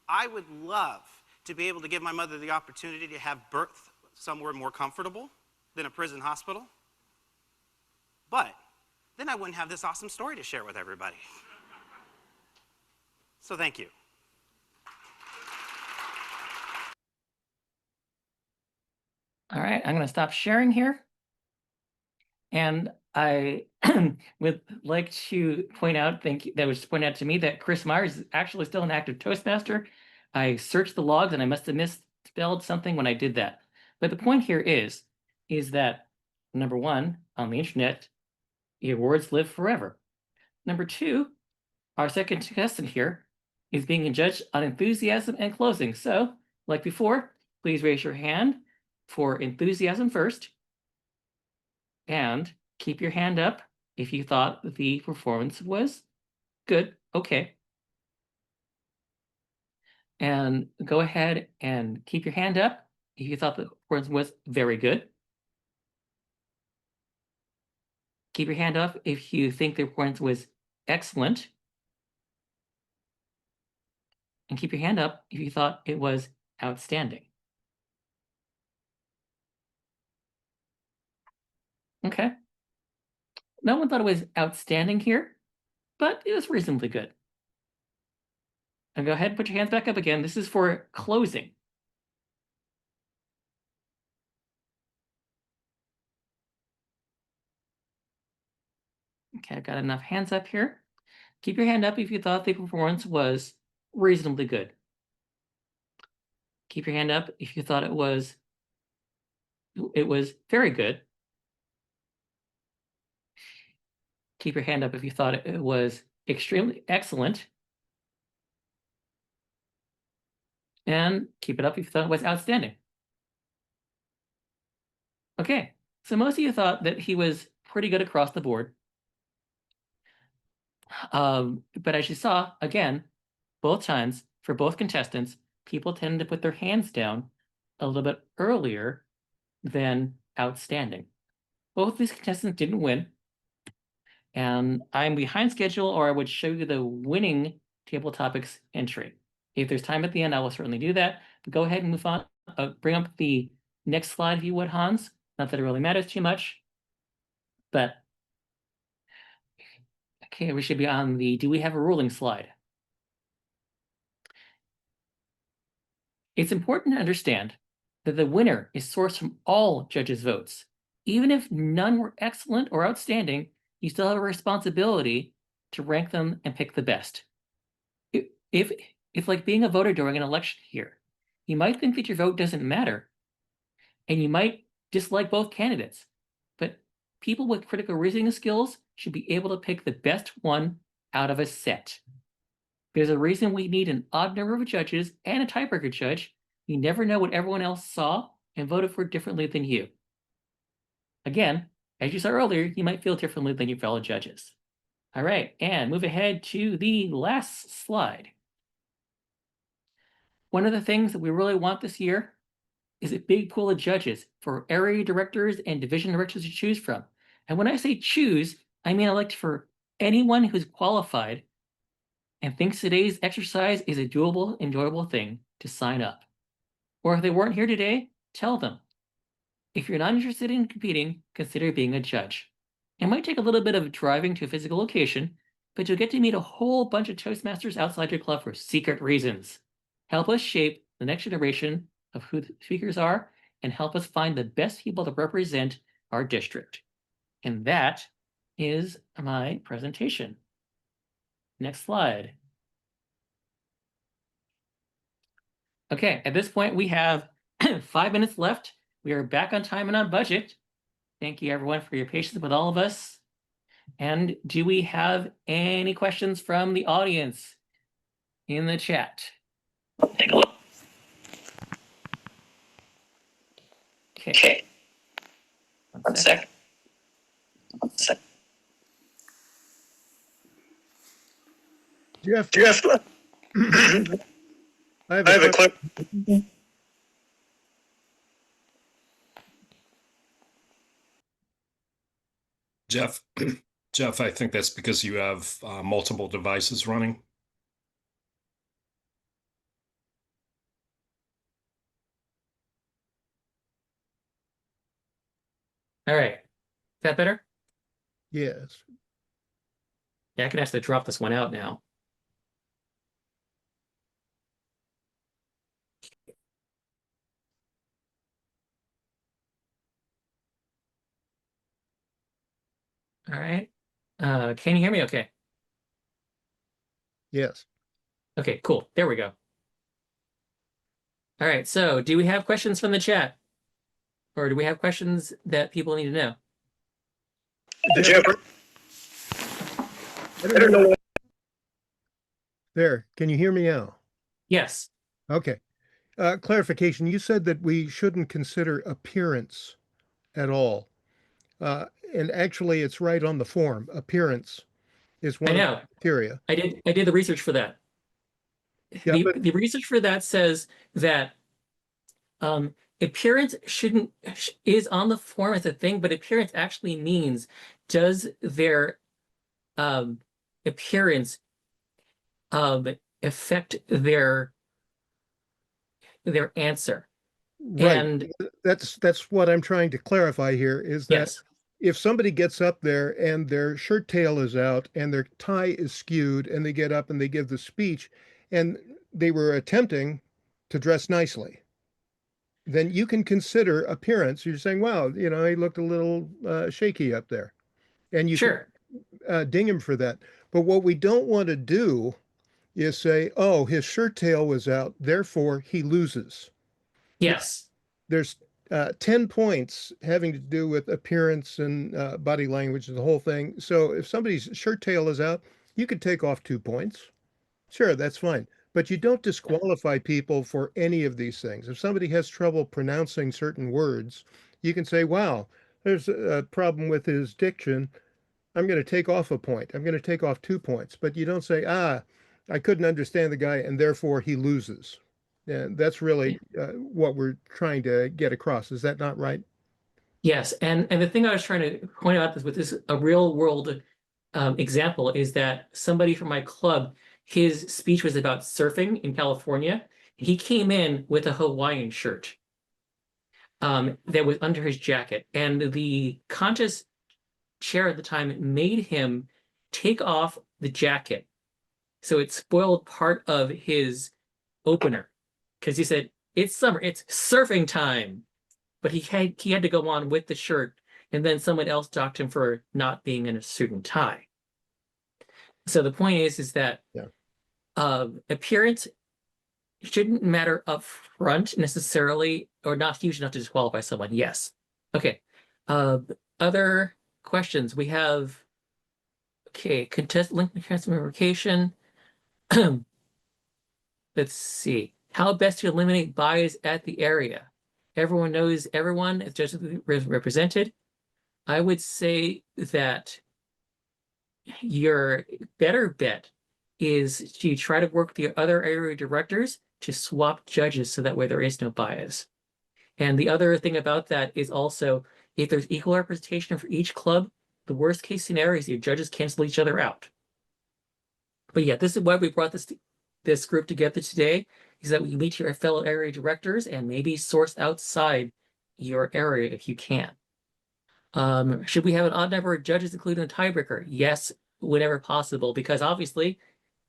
I would love to be able to give my mother the opportunity to have birth somewhere more comfortable than a prison hospital. But then I wouldn't have this awesome story to share with everybody. So thank you. All right, I'm going to stop sharing here. And I would like to point out, that was pointed out to me, that Chris Myers is actually still an active Toastmaster. I searched the logs and I must have misspelled something when I did that. But the point here is that, number one, on the internet, the awards live forever. Number two, our second contestant here is being judged on enthusiasm and closing. So, like before, please raise your hand for enthusiasm first, and keep your hand up if you thought the performance was good. Okay. And go ahead and keep your hand up if you thought the performance was very good. Keep your hand up if you think the performance was excellent. And keep your hand up if you thought it was outstanding. Okay. No one thought it was outstanding here, but it was reasonably good. And go ahead and put your hands back up again. This is for closing. Okay, I've got enough hands up here. Keep your hand up if you thought the performance was reasonably good. Keep your hand up if you thought it was very good. Keep your hand up if you thought it was extremely excellent. And keep it up if you thought it was outstanding. Okay, so most of you thought that he was pretty good across the board. But as you saw, again, both times, for both contestants, people tend to put their hands down a little bit earlier than outstanding. Both these contestants didn't win. And I'm behind schedule, or I would show you the winning table topics entry. If there's time at the end, I will certainly do that. But go ahead and move on. Bring up the next slide if you would, Hans. Not that it really matters too much. But, okay, we should be on the do we have a ruling slide. It's important to understand that the winner is sourced from all judges' votes. Even if none were excellent or outstanding, you still have a responsibility to rank them and pick the best. If like being a voter during an election here, you might think that your vote doesn't matter, and you might dislike both candidates, but people with critical reasoning skills should be able to pick the best one out of a set. There's a reason we need an odd number of judges and a tiebreaker judge. You never know what everyone else saw and voted for differently than you. Again, as you saw earlier, you might feel differently than your fellow judges. All right, and move ahead to the last slide. one of the things that we really want this year is a big pool of judges for area directors and division directors to choose from. And when I say choose, I mean elect for anyone who's qualified and thinks today's exercise is a doable, enjoyable thing to sign up. Or if they weren't here today, tell them. If you're not interested in competing, consider being a judge. It might take a little bit of driving to a physical location, but you'll get to meet a whole bunch of Toastmasters outside your club for secret reasons. Help us shape the next generation of who the speakers are and help us find the best people to represent our district. And that is my presentation. Next slide. Okay, at this point, we have 5 minutes left. We are back on time and on budget. Thank you, everyone, for your patience with all of us. And do we have any questions from the audience in the chat? Take a look. Okay. One second. Jeff, I have a clip. Jeff, Jeff, I think that's because you have multiple devices running. All right. Is that better? Yes. Yeah, I can actually drop this one out now. All right. Can you hear me okay? Yes. Okay, cool. There we go. All right, so do we have questions from the chat? Or do we have questions that people need to know? Jeff, I don't know. There, can you hear me now? Yes. Okay. Clarification, you said that we shouldn't consider appearance at all. And actually, it's right on the form. Appearance is one of the criteria. I did the research for that. Yeah, the research for that says that appearance is on the form as a thing, but appearance actually means, does their appearance affect their answer? Right. And that's what I'm trying to clarify here is that yes. If somebody gets up there and their shirt tail is out and their tie is skewed and they get up and they give the speech and they were attempting to dress nicely, then you can consider appearance. You're saying, wow, you know, he looked a little shaky up there. And you Sure. can ding him for that. But what we don't want to do is say, oh, his shirt tail was out, therefore he loses. Yes. There's 10 points having to do with appearance and body language and the whole thing. So if somebody's shirt tail is out, you could take off 2 points. Sure, that's fine. But you don't disqualify people for any of these things. If somebody has trouble pronouncing certain words, you can say, wow, there's a problem with his diction. I'm going to take off a point. I'm going to take off 2 points. But you don't say, I couldn't understand the guy and therefore he loses. And that's really what we're trying to get across. Is that not right? Yes, and the thing I was trying to point out with this a real world example is that somebody from my club, his speech was about surfing in California. He came in with a Hawaiian shirt that was under his jacket, and the contest chair at the time made him take off the jacket, so it spoiled part of his opener. Because he said, it's summer, it's surfing time. But he had to go on with the shirt, and then someone else docked him for not being in a suit and tie. So the point is that appearance shouldn't matter up front necessarily, or not huge enough to disqualify someone. Yes. Okay. Other questions? We have, okay, contest link transmemorification. Let's see. How best to eliminate bias at the area? Everyone knows everyone is just represented. I would say that your better bet is to try to work with the other area directors to swap judges so that way there is no bias. And the other thing about that is also, if there's equal representation for each club, the worst case scenario is your judges cancel each other out. But yeah, this is why we brought this group together today, is that we meet your fellow area directors and maybe source outside your area if you can. Should we have an odd number of judges including a tiebreaker? Yes, whenever possible, because obviously,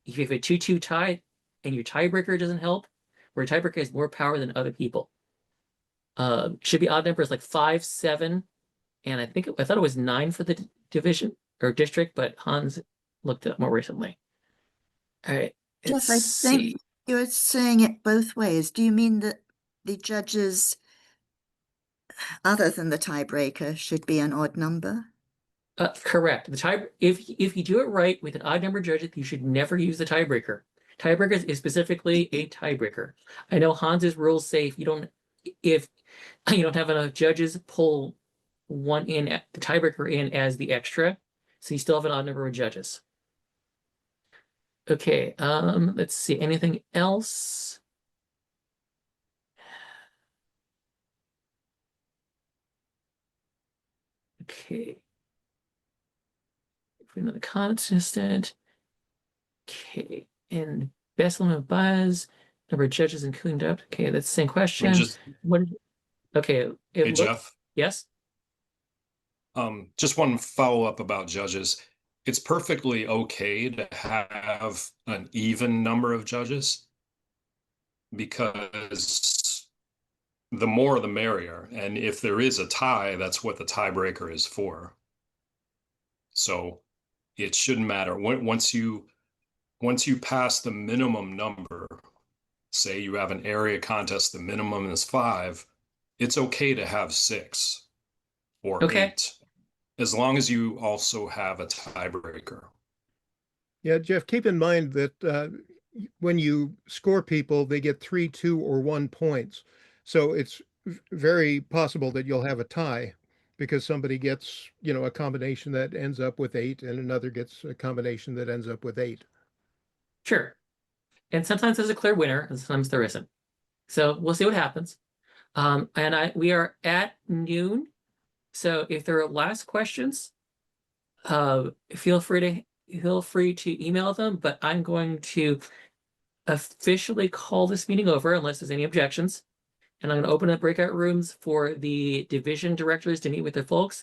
if you have a 2-2 tie and your tiebreaker doesn't help, where a tiebreaker has more power than other people. Should be odd numbers like 5, 7, and I thought it was 9 for the division or district, but Hans looked it up more recently. All right, Jeff, let's I see. think you're saying it both ways. Do you mean that the judges, other than the tiebreaker, should be an odd number? Correct. If you do it right with an odd number of judges, you should never use the tiebreaker. Tiebreaker is specifically a tiebreaker. I know Hans's rules say if you don't have enough judges, pull one in, the tiebreaker in as the extra, so you still have an odd number of judges. Okay, let's see, anything else? Okay. Another consistent. Okay, and best limit of buzz, number of judges included up. Okay, that's the same question. Okay, Hey, Jeff. Yes. Just one follow up about judges. It's perfectly okay to have an even number of judges because the more the merrier. And if there is a tie, that's what the tiebreaker is for. So it shouldn't matter. Once you pass the minimum number, say you have an area contest, the minimum is 5, it's okay to have 6 or 8, as long as you also have a tiebreaker. Yeah, Jeff, keep in mind that when you score people, they get 3, 2, or 1 points. So it's very possible that you'll have a tie because somebody gets, a combination that ends up with 8 and another gets a combination that ends up with 8. Sure. And sometimes there's a clear winner and sometimes there isn't. So we'll see what happens. We are at noon. So if there are last questions, feel free to email them, but I'm going to officially call this meeting over unless there's any objections. And I'm going to open up breakout rooms for the division directors to meet with their folks